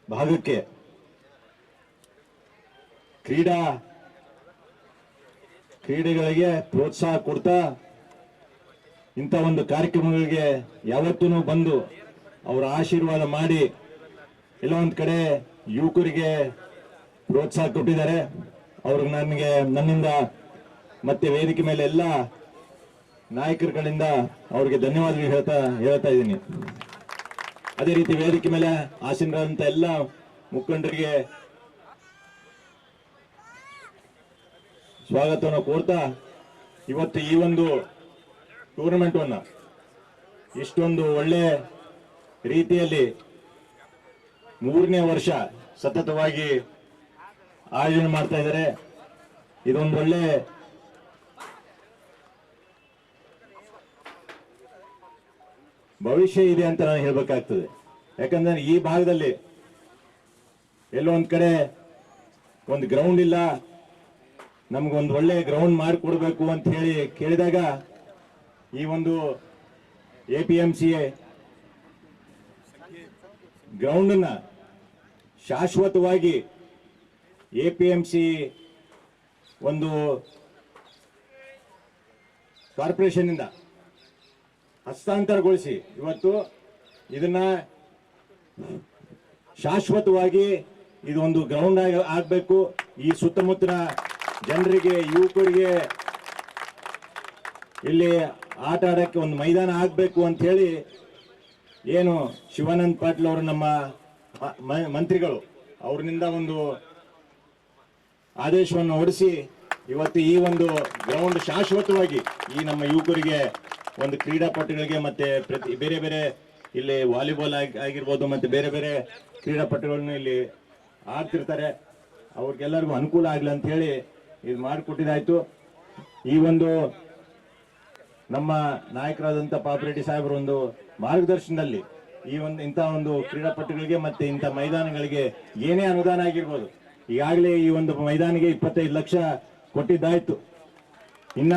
ಭಾಗಕ್ಕೆ ಕ್ರೀಡೆಗಳಿಗೆ ಪ್ರೋತ್ಸಾಹ ಕೊಡ್ತಾ ಇಂಥ ಒಂದು ಕಾರ್ಯಕ್ರಮಗಳಿಗೆ ಯಾವತ್ತೂ ಬಂದು ಅವರ ಆಶೀರ್ವಾದ ಮಾಡಿ ಎಲ್ಲ ಒಂದ್ ಕಡೆ ಯುವಕರಿಗೆ ಪ್ರೋತ್ಸಾಹ ಕೊಟ್ಟಿದ್ದಾರೆ. ಅವ್ರಿಗೆ ನನ್ನಿಂದ ಮತ್ತೆ ವೇದಿಕೆ ಮೇಲೆ ಎಲ್ಲ ನಾಯಕರುಗಳಿಂದ ಅವ್ರಿಗೆ ಧನ್ಯವಾದಗಳು ಹೇಳ್ತಾ ಇದ್ದೀನಿ. ಅದೇ ರೀತಿ ವೇದಿಕೆ ಮೇಲೆ ಆಸೀನರಾದಂತ ಎಲ್ಲ ಮುಖಂಡರಿಗೆ ಸ್ವಾಗತವನ್ನು ಕೋರ್ತಾ, ಇವತ್ತು ಈ ಒಂದು ಟೂರ್ನಮೆಂಟ್ ಅನ್ನ ಇಷ್ಟೊಂದು ಒಳ್ಳೆ ರೀತಿಯಲ್ಲಿ 3ನೇ ವರ್ಷ ಸತತವಾಗಿ ಆಯೋಜನೆ ಮಾಡ್ತಾ ಇದ್ದಾರೆ. ಇದೊಂದು ಒಳ್ಳೆ ಭವಿಷ್ಯ ಇದೆ ಅಂತ ನಾನು ಹೇಳ್ಬೇಕಾಗ್ತದೆ. ಯಾಕಂದ್ರೆ ಈ ಭಾಗದಲ್ಲಿ ಎಲ್ಲೋ ಒಂದ್ ಕಡೆ ಒಂದು ಗ್ರೌಂಡ್ ಇಲ್ಲ, ನಮ್ಗೊಂದು ಒಳ್ಳೆ ಗ್ರೌಂಡ್ ಮಾಡಿಕೊಡ್ಬೇಕು ಅಂತ ಹೇಳಿ ಕೇಳಿದಾಗ ಈ ಒಂದು APMC ಗ್ರೌಂಡ್ ಅನ್ನ ಶಾಶ್ವತವಾಗಿ APMC ಒಂದು ಕಾರ್ಪೊರೇಷನ್ ಇಂದ ಹಸ್ತಾಂತರಗೊಳಿಸಿ ಇವತ್ತು ಇದನ್ನ ಶಾಶ್ವತವಾಗಿ ಇದು ಒಂದು ಗ್ರೌಂಡ್ ಆಗಬೇಕು. ಈ ಸುತ್ತಮುತ್ತಲ ಜನರಿಗೆ, ಯುವಕರಿಗೆ ಇಲ್ಲಿ ಆಟ ಆಡಕ್ಕೆ ಒಂದು ಮೈದಾನ ಆಗಬೇಕು ಅಂತ ಹೇಳಿ ಏನು ಶಿವಾನಂದ ಪಾಟೀಲ್ ಅವರು ನಮ್ಮ ಮಂತ್ರಿಗಳು ಅವ್ರನಿಂದ ಒಂದು ಆದೇಶವನ್ನು ಹೊರಡಿಸಿ ಇವತ್ತು ಈ ಒಂದು ಗ್ರೌಂಡ್ ಶಾಶ್ವತವಾಗಿ ಈ ನಮ್ಮ ಯುವಕರಿಗೆ, ಒಂದು ಕ್ರೀಡಾಪಟುಗಳಿಗೆ ಮತ್ತೆ ಬೇರೆ ಬೇರೆ ಇಲ್ಲಿ ವಾಲಿಬಾಲ್ ಆಗಿರ್ಬೋದು ಮತ್ತೆ ಬೇರೆ ಬೇರೆ ಕ್ರೀಡಾಪಟುಗಳನ್ನು ಇಲ್ಲಿ ಆಡ್ತಿರ್ತಾರೆ, ಅವ್ರಿಗೆಲ್ಲರಿಗೂ ಅನುಕೂಲ ಆಗ್ಲಿ ಅಂತ ಹೇಳಿ ಇದು ಮಾಡಿಕೊಟ್ಟಿದ್ದಾಯ್ತು. ಈ ಒಂದು ನಮ್ಮ ನಾಯಕರಾದಂಥ ಪಾಪಿರೆಡ್ಡಿ ಸಾಹೇಬರ ಒಂದು ಮಾರ್ಗದರ್ಶನದಲ್ಲಿ ಈ ಒಂದು ಇಂಥ ಒಂದು ಕ್ರೀಡಾಪಟುಗಳಿಗೆ ಮತ್ತೆ ಇಂಥ ಮೈದಾನಗಳಿಗೆ ಏನೇ ಅನುದಾನ ಆಗಿರ್ಬೋದು, ಈಗಾಗಲೇ ಈ ಒಂದು ಮೈದಾನಿಗೆ 25 ಲಕ್ಷ ಕೊಟ್ಟಿದ್ದಾಯ್ತು. ಇನ್ನ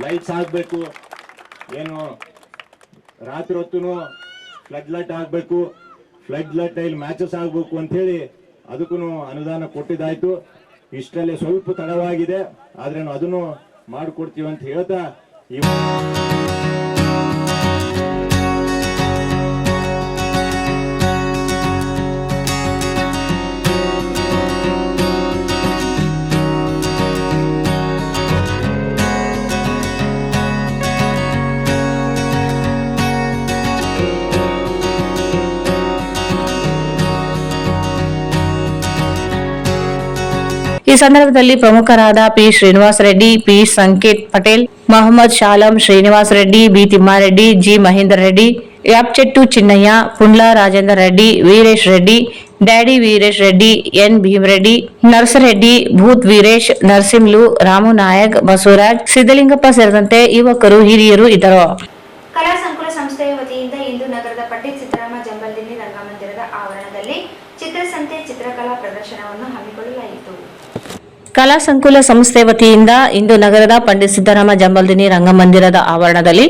ಲೈಟ್ಸ್ ಆಗ್ಬೇಕು, ಏನು ರಾತ್ರಿ ಹೊತ್ತು ಫ್ಲಡ್ ಲೈಟ್ ಆಗ್ಬೇಕು, ಫ್ಲಡ್ ಲೈಟ್ ಇಲ್ಲಿ ಮ್ಯಾಚಸ್ ಆಗ್ಬೇಕು ಅಂತ ಹೇಳಿ ಅದಕ್ಕೂ ಅನುದಾನ ಕೊಟ್ಟಿದ್ದಾಯ್ತು. ಇಷ್ಟರಲ್ಲಿ ಸ್ವಲ್ಪ ತಡವಾಗಿದೆ, ಆದ್ರೆ ಅದನ್ನು ಮಾಡಿಕೊಡ್ತೀವಿ ಅಂತ ಹೇಳ್ತಾ ಈ ಸಂದರ್ಭದಲ್ಲಿ ಪ್ರಮುಖರಾದ P Srinivasa Reddy, P Sanket Patel, Mohammed Shalam, Srinivasa Reddy, B Thimmareddy, G Mahender Reddy, Yapchettu Chinnaiah, Pundla Rajendra Reddy, Veeresh Reddy, daddy Veeresh Reddy, N Bheemareddy, Narsareddy, Bhooth Veeresh, Narasimhulu, Ramu Nayak, Basavaraj, Siddalingappa ಸೇರಿದಂತೆ ಯುವಕರು, ಹಿರಿಯರು ಇದ್ದರು. ಕಲಾ ಸಂಕುಲ ಸಂಸ್ಥೆಯ ವತಿಯಿಂದ ಇಂದು ನಗರದ ಪಂಡಿತ್ ಸಿದ್ದರಾಮ ಜಂಬಲ್ದಿನ್ನಿ ರಂಗಮಂದಿರದ ಆವರಣದಲ್ಲಿ ಚಿತ್ರಸಂತೆ ಚಿತ್ರಕಲಾ ಪ್ರದರ್ಶನವನ್ನು ಹಮ್ಮಿಕೊಳ್ಳಲಾಯಿತು. ಕಲಾ ಸಂಕುಲ ಸಂಸ್ಥೆ ವತಿಯಿಂದ ಇಂದು ನಗರದ ಪಂಡಿತ್ ಸಿದ್ದರಾಮ ಜಂಬಲ್ದಿನ್ನಿ ರಂಗಮಂದಿರದ ಆವರಣದಲ್ಲಿ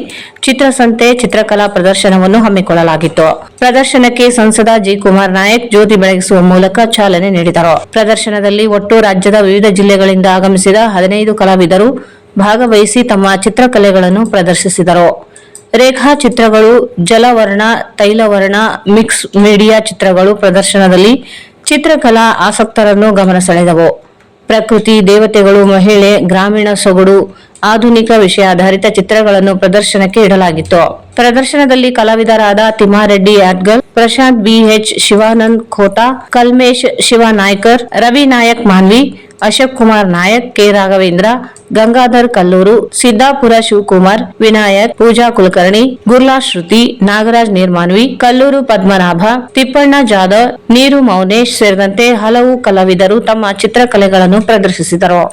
ಚಿತ್ರಸಂತೆ ಚಿತ್ರಕಲಾ ಪ್ರದರ್ಶನವನ್ನು ಹಮ್ಮಿಕೊಳ್ಳಲಾಗಿತ್ತು. ಪ್ರದರ್ಶನಕ್ಕೆ ಸಂಸದ ಜಿ ಕುಮಾರ್ ನಾಯಕ್ ಜ್ಯೋತಿ ಬೆಳಗಿಸುವ ಮೂಲಕ ಚಾಲನೆ ನೀಡಿದರು. ಪ್ರದರ್ಶನದಲ್ಲಿ ಒಟ್ಟು ರಾಜ್ಯದ ವಿವಿಧ ಜಿಲ್ಲೆಗಳಿಂದ ಆಗಮಿಸಿದ 15 ಕಲಾವಿದರು ಭಾಗವಹಿಸಿ ತಮ್ಮ ಚಿತ್ರಕಲೆಗಳನ್ನು ಪ್ರದರ್ಶಿಸಿದರು. ರೇಖಾ ಚಿತ್ರಗಳು, ಜಲವರ್ಣ, ತೈಲವರ್ಣ, ಮಿಕ್ಸ್ ಮೀಡಿಯಾ ಚಿತ್ರಗಳು ಪ್ರದರ್ಶನದಲ್ಲಿ ಚಿತ್ರಕಲಾ ಆಸಕ್ತರನ್ನು ಗಮನ ಸೆಳೆದವು. ಪ್ರಕೃತಿ, ದೇವತೆಗಳು, ಮಹಿಳೆ, ಗ್ರಾಮೀಣ ಸೊಗಡು, ಆಧುನಿಕ ವಿಷಯಾಧಾರಿತ ಚಿತ್ರಗಳನ್ನು ಪ್ರದರ್ಶನಕ್ಕೆ ಇಡಲಾಗಿತ್ತು. ಪ್ರದರ್ಶನದಲ್ಲಿ ಕಲಾವಿದರಾದ ತಿಮ್ಮಾರೆಡ್ಡಿ ಯಾದ್ಗಲ್, ಪ್ರಶಾಂತ್ BH, ಶಿವಾನಂದ್ ಖೋತಾ, ಕಲ್ಮೇಶ್ ಶಿವನಾಯ್ಕರ್, ರವಿ ನಾಯಕ್ ಮಾನ್ವಿ, ಅಶೋಕ್ ಕುಮಾರ್ ನಾಯಕ್, ಕೆ ರಾಘವೇಂದ್ರ, ಗಂಗಾಧರ್ ಕಲ್ಲೂರು, ಸಿದ್ದಾಪುರ ಶಿವಕುಮಾರ್, ವಿನಾಯಕ್, ಪೂಜಾ ಕುಲಕರ್ಣಿ, ಗುರ್ಲಾ ಶ್ರುತಿ, ನಾಗರಾಜ್ ನೀರ್ಮಾನ್ವಿ, ಕಲ್ಲೂರು ಪದ್ಮನಾಭ, ತಿಪ್ಪಣ್ಣ ಜಾಧವ್, ನೀರು ಮೌನೇಶ್ ಸೇರಿದಂತೆ ಹಲವು ಕಲಾವಿದರು ತಮ್ಮ ಚಿತ್ರಕಲೆಗಳನ್ನು ಪ್ರದರ್ಶಿಸಿದರು.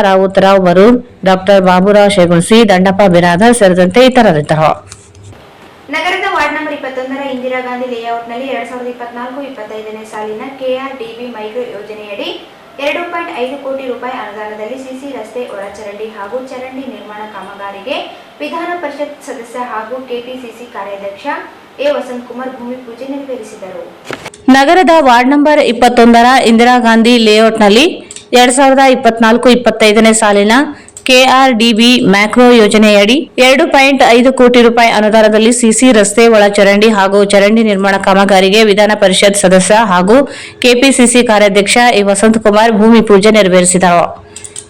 ರಾವುತರಾವ್ ವರುಣ್, ಡಾಕ್ಟರ್ ಬಾಬುರಾವ್ ಶೇಗುಣಸಿ, ದಂಡಪ್ಪ ಬಿರಾದರ್ ಸೇರಿದಂತೆ ಇತರರಿದ್ದರು. ನಗರದ ವಾರ್ಡ್ ನಂಬರ್ 21ರ ಇಂದಿರಾ ಗಾಂಧಿ ಲೇಔಟ್ನಲ್ಲಿ 2024-25ನೇ ಸಾಲಿನ ಕೆಆರ್ಡಿಬಿ ಮೈಕ್ರೋ ಯೋಜನೆಯಡಿ 2.5 ಕೋಟಿ ರೂಪಾಯಿ ಅನುದಾನದಲ್ಲಿ ಸಿಸಿ ರಸ್ತೆ ಒಳಚರಂಡಿ ಹಾಗೂ ಚರಂಡಿ ನಿರ್ಮಾಣ ಕಾಮಗಾರಿಗೆ ವಿಧಾನ ಪರಿಷತ್ ಸದಸ್ಯ ಹಾಗೂ ಕೆಪಿಸಿಸಿ ಕಾರ್ಯಾಧ್ಯಕ್ಷ ಎ ವಸಂತಕುಮಾರ್ ಭೂಮಿ ಪೂಜೆ ನೆರವೇರಿಸಿದರು. ನಗರದ ವಾರ್ಡ್ ನಂಬರ್ 21ರ ಇಂದಿರಾ ಗಾಂಧಿ ಲೇಔಟ್ನಲ್ಲಿ 2024-25ನೇ ಸಾಲಿನ ಕೆಆರ್ಡಿಬಿ ಮ್ಯಾಕ್ರೋ ಯೋಜನೆಯಡಿ 2.5 ಕೋಟಿ ರೂಪಾಯಿ ಅನುದಾನದಲ್ಲಿ ಸಿಸಿ ರಸ್ತೆ ಒಳಚರಂಡಿ ಹಾಗೂ ಚರಂಡಿ ನಿರ್ಮಾಣ ಕಾಮಗಾರಿಗೆ ವಿಧಾನ ಪರಿಷತ್ ಸದಸ್ಯ ಹಾಗೂ ಕೆಪಿಸಿಸಿ ಕಾರ್ಯಾಧ್ಯಕ್ಷ ಎ ವಸಂತಕುಮಾರ್ ಭೂಮಿ ಪೂಜೆ ನೆರವೇರಿಸಿದರು.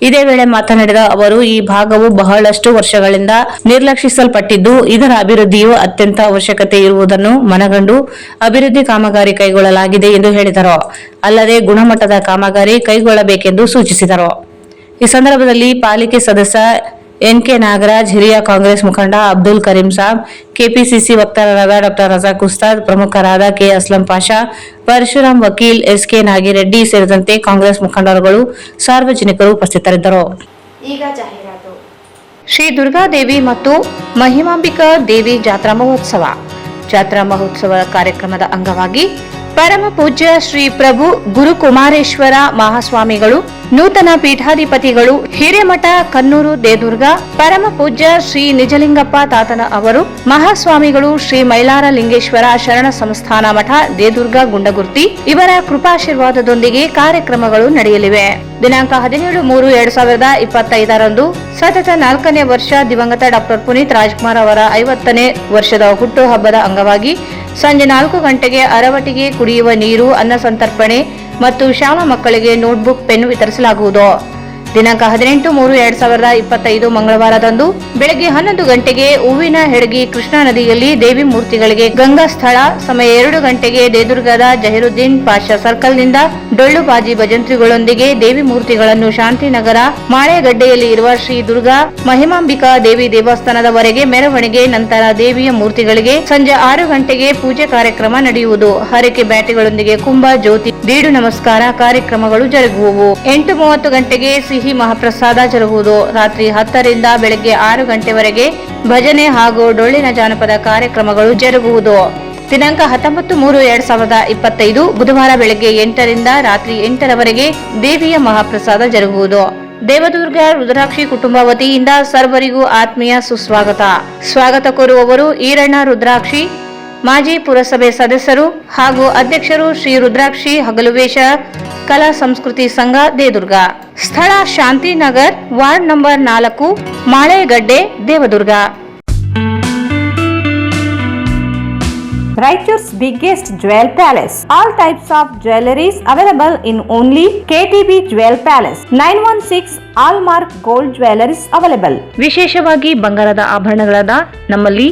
ಇದೇ ವೇಳೆ ಮಾತನಾಡಿದ ಅವರು, ಈ ಭಾಗವು ಬಹಳಷ್ಟು ವರ್ಷಗಳಿಂದ ನಿರ್ಲಕ್ಷಿಸಲ್ಪಟ್ಟಿದ್ದು, ಇದರ ಅಭಿವೃದ್ಧಿಯು ಅತ್ಯಂತ ಅವಶ್ಯಕತೆ ಇರುವುದನ್ನು ಮನಗಂಡು ಅಭಿವೃದ್ಧಿ ಕಾಮಗಾರಿ ಕೈಗೊಳ್ಳಲಾಗಿದೆ ಎಂದು ಹೇಳಿದರು. ಅಲ್ಲದೆ ಗುಣಮಟ್ಟದ ಕಾಮಗಾರಿ ಕೈಗೊಳ್ಳಬೇಕೆಂದು ಸೂಚಿಸಿದರು. ಈ ಸಂದರ್ಭದಲ್ಲಿ ಪಾಲಿಕೆ ಸದಸ್ಯ ಎನ್ಕೆ ನಾಗರಾಜ್, ಹಿರಿಯ ಕಾಂಗ್ರೆಸ್ ಮುಖಂಡ ಅಬ್ದುಲ್ ಕರೀಂ ಸಾಬ್, ಕೆಪಿಸಿಸಿ ವಕ್ತಾರರಾದ ಡಾ ರಜಾಕ್ ಉಸ್ತಾದ್, ಪ್ರಮುಖರಾದ ಕೆ ಅಸ್ಲಂ ಪಾಷಾ, ಪರಶುರಾಮ್ ವಕೀಲ್, ಎಸ್ಕೆ ನಾಗಿರೆಡ್ಡಿ ಸೇರಿದಂತೆ ಕಾಂಗ್ರೆಸ್ ಮುಖಂಡರುಗಳು, ಸಾರ್ವಜನಿಕರು ಉಪಸ್ಥಿತರಿದ್ದರು. ಈಗ ಜಾಹೀರಾತು. ಶ್ರೀ ದುರ್ಗಾದೇವಿ ಮತ್ತು ಮಹಿಮಾಂಬಿಕಾ ದೇವಿ ಜಾತ್ರಾ ಮಹೋತ್ಸವ. ಜಾತ್ರಾ ಮಹೋತ್ಸವ ಕಾರ್ಯಕ್ರಮದ ಅಂಗವಾಗಿ ಪರಮ ಪೂಜ್ಯ ಶ್ರೀ ಪ್ರಭು ಗುರುಕುಮಾರೇಶ್ವರ ಮಹಾಸ್ವಾಮಿಗಳು, ನೂತನ ಪೀಠಾಧಿಪತಿಗಳು, ಹಿರೇಮಠ ಕನ್ನೂರು ದೇದುರ್ಗ, ಪರಮ ಪೂಜ್ಯ ಶ್ರೀ ನಿಜಲಿಂಗಪ್ಪ ತಾತನ ಅವರು, ಮಹಾಸ್ವಾಮಿಗಳು ಶ್ರೀ ಮೈಲಾರ ಲಿಂಗೇಶ್ವರ ಶರಣ ಸಂಸ್ಥಾನ ಮಠ ದೇದುರ್ಗ ಗುಂಡಗುರ್ತಿ ಇವರ ಕೃಪಾಶೀರ್ವಾದದೊಂದಿಗೆ ಕಾರ್ಯಕ್ರಮಗಳು ನಡೆಯಲಿವೆ. ದಿನಾಂಕ 17-3-2025ರಂದು ಸತತ 4ನೇ ವರ್ಷ ದಿವಂಗತ ಡಾ ಪುನೀತ್ ರಾಜ್ಕುಮಾರ್ ಅವರ 50ನೇ ವರ್ಷದ ಹುಟ್ಟುಹಬ್ಬದ ಅಂಗವಾಗಿ ಸಂಜೆ 4 ಗಂಟೆಗೆ ಅರವಟಿಗೆ ಕುಡಿಯುವ ನೀರು, ಅನ್ನ ಸಂತರ್ಪಣೆ ಮತ್ತು ಶಾಲಾ ಮಕ್ಕಳಿಗೆ ನೋಟ್ಬುಕ್, ಪೆನ್ ವಿತರಿಸಲಾಗುವುದು. ದಿನಾಂಕ 18-3-2025 ಮಂಗಳವಾರದಂದು ಬೆಳಗ್ಗೆ 11 ಗಂಟೆಗೆ ಹೂವಿನ ಹೆಡಗಿ ಕೃಷ್ಣಾ ನದಿಯಲ್ಲಿ ದೇವಿ ಮೂರ್ತಿಗಳಿಗೆ ಗಂಗಾ ಸ್ಥಳ, ಸಮಯ 2 ಗಂಟೆಗೆ ದೇದುರ್ಗದ ಜಹೀರುದ್ದೀನ್ ಪಾಷಾ ಸರ್ಕಲ್ನಿಂದ ಡೊಳ್ಳು ಬಾಜಿ ಭಜಂತ್ರಿಗಳೊಂದಿಗೆ ದೇವಿ ಮೂರ್ತಿಗಳನ್ನು ಶಾಂತಿನಗರ ಮಾಳೆಗಡ್ಡೆಯಲ್ಲಿ ಇರುವ ಶ್ರೀ ದುರ್ಗಾ ಮಹಿಮಾಂಬಿಕಾ ದೇವಿ ದೇವಸ್ಥಾನದವರೆಗೆ ಮೆರವಣಿಗೆ, ನಂತರ ದೇವಿಯ ಮೂರ್ತಿಗಳಿಗೆ ಸಂಜೆ 6 ಗಂಟೆಗೆ ಪೂಜೆ ಕಾರ್ಯಕ್ರಮ ನಡೆಯುವುದು. ಹರಕೆ ಬ್ಯಾಟಿಗಳೊಂದಿಗೆ ಕುಂಭ, ಜ್ಯೋತಿ, ಬೀಡು ನಮಸ್ಕಾರ ಕಾರ್ಯಕ್ರಮಗಳು ಜರುಗುವವು. 8:30 ಗಂಟೆಗೆ ಸಿಹಿ ಮಹಾಪ್ರಸಾದ ಜರುಗುವುದು. ರಾತ್ರಿ 10ರಿಂದ ಬೆಳಗ್ಗೆ 6 ಗಂಟೆವರೆಗೆ ಭಜನೆ ಹಾಗೂ ಡೊಳ್ಳಿನ ಜಾನಪದ ಕಾರ್ಯಕ್ರಮಗಳು ಜರುಗುವುದು. ದಿನಾಂಕ 19-3-2025 ಬುಧವಾರ ಬೆಳಗ್ಗೆ 8ರಿಂದ ರಾತ್ರಿ 8ರವರೆಗೆ ದೇವಿಯ ಮಹಾಪ್ರಸಾದ ಜರುಗುವುದು. ದೇವದುರ್ಗ ರುದ್ರಾಕ್ಷಿ ಕುಟುಂಬ ವತಿಯಿಂದ ಸರ್ವರಿಗೂ ಆತ್ಮೀಯ ಸುಸ್ವಾಗತ. ಸ್ವಾಗತ ಕೋರುವವರು ಈರಣ್ಣ ರುದ್ರಾಕ್ಷಿ, ಮಾಜಿ ಪುರಸಭೆ ಸದಸ್ಯರು ಹಾಗೂ ಅಧ್ಯಕ್ಷರು, ಶ್ರೀ ರುದ್ರಾಕ್ಷಿ ಹಗಲುವೇಷ ಕಲಾ ಸಂಸ್ಕೃತಿ ಸಂಘ ದೇದುರ್ಗ. ಸ್ಥಳ Shantinagar, ward number 4, Malegadde, Devadurga. Raichur's biggest jewel palace. All types of jewelries available in only KTB Jewel Palace. 916 Allmark Gold Jewelries available. ವಿಶೇಷವಾಗಿ ಬಂಗಾರದ ಆಭರಣಗಳಾದ ನಮ್ಮಲ್ಲಿ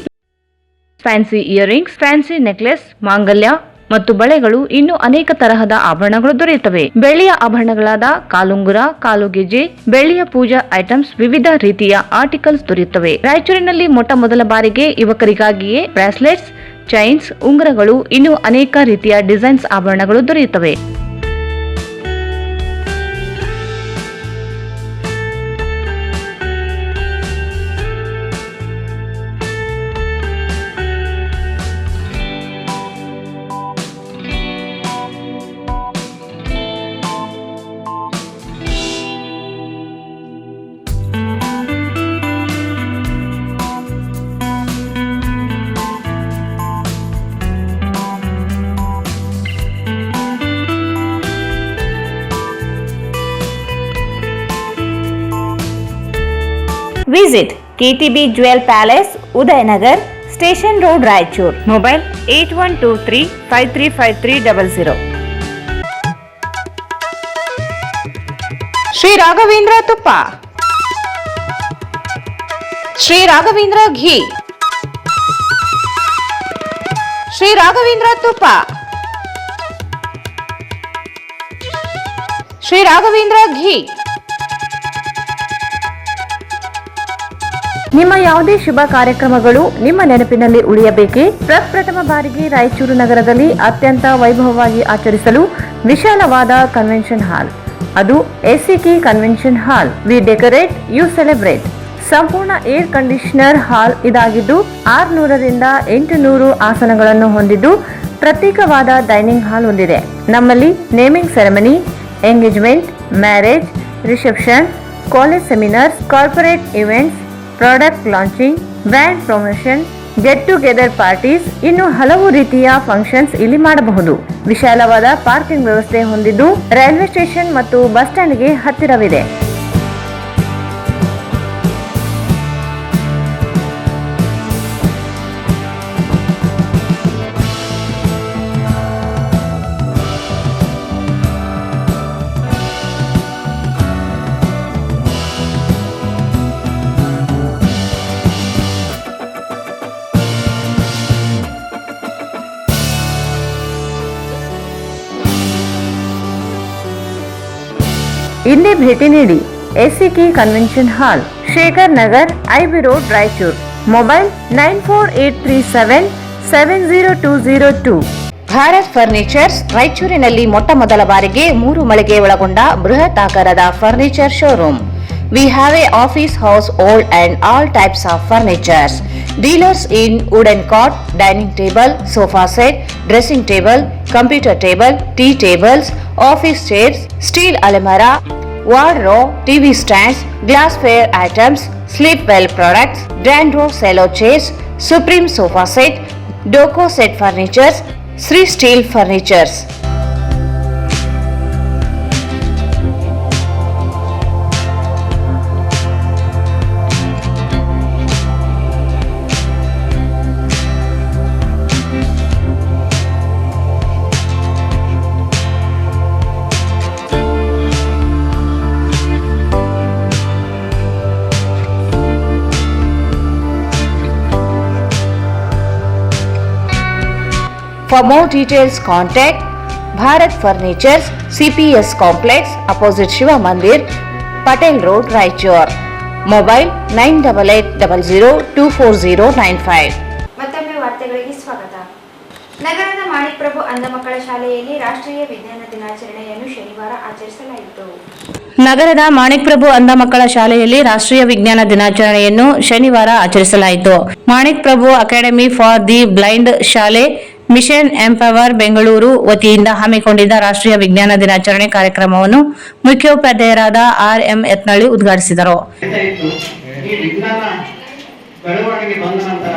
ಫ್ಯಾನ್ಸಿ ಇಯರಿಂಗ್ಸ್, ಫ್ಯಾನ್ಸಿ ನೆಕ್ಲೆಸ್, ಮಾಂಗಲ್ಯ, ಮತ್ತು ಬಳೆಗಳು ಇನ್ನೂ ಅನೇಕ ತರಹದ ಆಭರಣಗಳು ದೊರೆಯುತ್ತವೆ. ಬೆಳ್ಳಿಯ ಆಭರಣಗಳಾದ ಕಾಲುಂಗುರ, ಕಾಲುಗೆಜೆ, ಬೆಳ್ಳಿಯ ಪೂಜಾ ಐಟಮ್ಸ್, ವಿವಿಧ ರೀತಿಯ ಆರ್ಟಿಕಲ್ಸ್ ದೊರೆಯುತ್ತವೆ. ರಾಯಚೂರಿನಲ್ಲಿ ಮೊಟ್ಟ ಮೊದಲ ಬಾರಿಗೆ ಯುವಕರಿಗಾಗಿಯೇ ಬ್ರಾಸ್ಲೆಟ್ಸ್, ಚೈನ್ಸ್, ಉಂಗುರಗಳು, ಇನ್ನೂ ಅನೇಕ ರೀತಿಯ ಡಿಸೈನ್ಸ್ ಆಭರಣಗಳು ದೊರೆಯುತ್ತವೆ. Visit KTB Jewel Palace, Udayanagar, Station Road, Raichur. Mobile 8123535300. Sri Raghavendra Tuppa, Sri Raghavendra Ghee, Sri Raghavendra Tuppa, Sri Raghavendra Ghee. ನಿಮ್ಮ ಯಾವುದೇ ಶುಭ ಕಾರ್ಯಕ್ರಮಗಳು ನಿಮ್ಮ ನೆನಪಿನಲ್ಲಿ ಉಳಿಯಬೇಕೇ? ಪ್ರಪ್ರಥಮ ಬಾರಿಗೆ ರಾಯಚೂರು ನಗರದಲ್ಲಿ ಅತ್ಯಂತ ವೈಭವವಾಗಿ ಆಚರಿಸಲು ವಿಶಾಲವಾದ ಕನ್ವೆನ್ಷನ್ ಹಾಲ್, ಅದು ACK convention hall. We decorate, you celebrate. ಸಂಪೂರ್ಣ ಏರ್ ಕಂಡೀಷನರ್ ಹಾಲ್ ಇದಾಗಿದ್ದು 600 ರಿಂದ 800 ಆಸನಗಳನ್ನು ಹೊಂದಿದ್ದು ಪ್ರತ್ಯೇಕವಾದ ಡೈನಿಂಗ್ ಹಾಲ್ ಹೊಂದಿದೆ. ನಮ್ಮಲ್ಲಿ naming ceremony, engagement, marriage, reception, college seminars, corporate events, product launching, brand promotion, get together parties, ಇನ್ನು ಹಲವು ರೀತಿಯ ಫಂಕ್ಷನ್ಸ್ ಇಲ್ಲಿ ಮಾಡಬಹುದು. ವಿಶಾಲವಾದ ಪಾರ್ಕಿಂಗ್ ವ್ಯವಸ್ಥೆ ಹೊಂದಿದ್ದು ರೈಲ್ವೆ ಸ್ಟೇಷನ್ ಮತ್ತು ಬಸ್ ಸ್ಟ್ಯಾಂಡ್ಗೆ ಹತ್ತಿರವಿದೆ. ಇಂದೇ ಭೇಟಿ ನೀಡಿ ಎಸಿಕೆ ಕನ್ವೆನ್ಷನ್ ಹಾಲ್, Shekhar Nagar, IB road, Raichur. Mobile 9483770202. Bharat furnitures ರಾಯಚೂರಿನಲ್ಲಿ ಮೊಟ್ಟ ಮೊದಲ ಬಾರಿಗೆ 3 ಮಳಿಗೆ ಒಳಗೊಂಡ ಬೃಹತ್ ಆಕಾರದ furniture showroom. We have a office house, old and all types of furnitures. Dealers in wooden cot, dining table, sofa set, dressing table, computer table, tea tables, office chairs, steel almirah, wardrobe, TV stands, glassware items, sleepwell products, Dandro cello chairs, Supreme sofa set, Doco set furnitures, Sri Steel furnitures. For more details, contact Bharat Furnitures, CPS Complex, opposite Shiva Mandir, Patel Road, Raichur. Mobile 9880024095. ಮತ್ತೊಮ್ಮೆ ವಾರ್ತೆಗಳಿಗೆ ಸ್ವಾಗತ. ನಗರದ ಮಾಣಿಕ್ ಪ್ರಭು ಅಂಧ ಮಕ್ಕಳ ಶಾಲೆಯಲ್ಲಿ ರಾಷ್ಟ್ರೀಯ ವಿಜ್ಞಾನ ದಿನಾಚರಣೆಯನ್ನು ಶನಿವಾರ ಆಚರಿಸಲಾಯಿತು. ನಗರದ ಮಾಣಿಕ್ ಪ್ರಭು ಅಂಧ ಮಕ್ಕಳ ಶಾಲೆಯಲ್ಲಿ ರಾಷ್ಟ್ರೀಯ ವಿಜ್ಞಾನ ದಿನಾಚರಣೆಯನ್ನು ಶನಿವಾರ ಆಚರಿಸಲಾಯಿತು. ಮಾಣಿಕ್ ಪ್ರಭು ಅಕಾಡೆಮಿ ಫಾರ್ ದಿ ಬ್ಲೈಂಡ್ ಶಾಲೆ ಮಿಷನ್ ಎಂಪವರ್ ಬೆಂಗಳೂರು ವತಿಯಿಂದ ಹಮ್ಮಿಕೊಂಡಿದ್ದ ರಾಷ್ಟ್ರೀಯ ವಿಜ್ಞಾನ ದಿನಾಚರಣೆ ಕಾರ್ಯಕ್ರಮವನ್ನು ಮುಖ್ಯೋಪಾಧ್ಯಾಯರಾದ ಆರ್.ಎಂ. ಯತ್ನಳ್ಳಿ ಉದ್ಘಾಟಿಸಿದರು. ಈ ವಿಜ್ಞಾನ ಬೆಳವಣಿಗೆ ಬಂದ ನಂತರ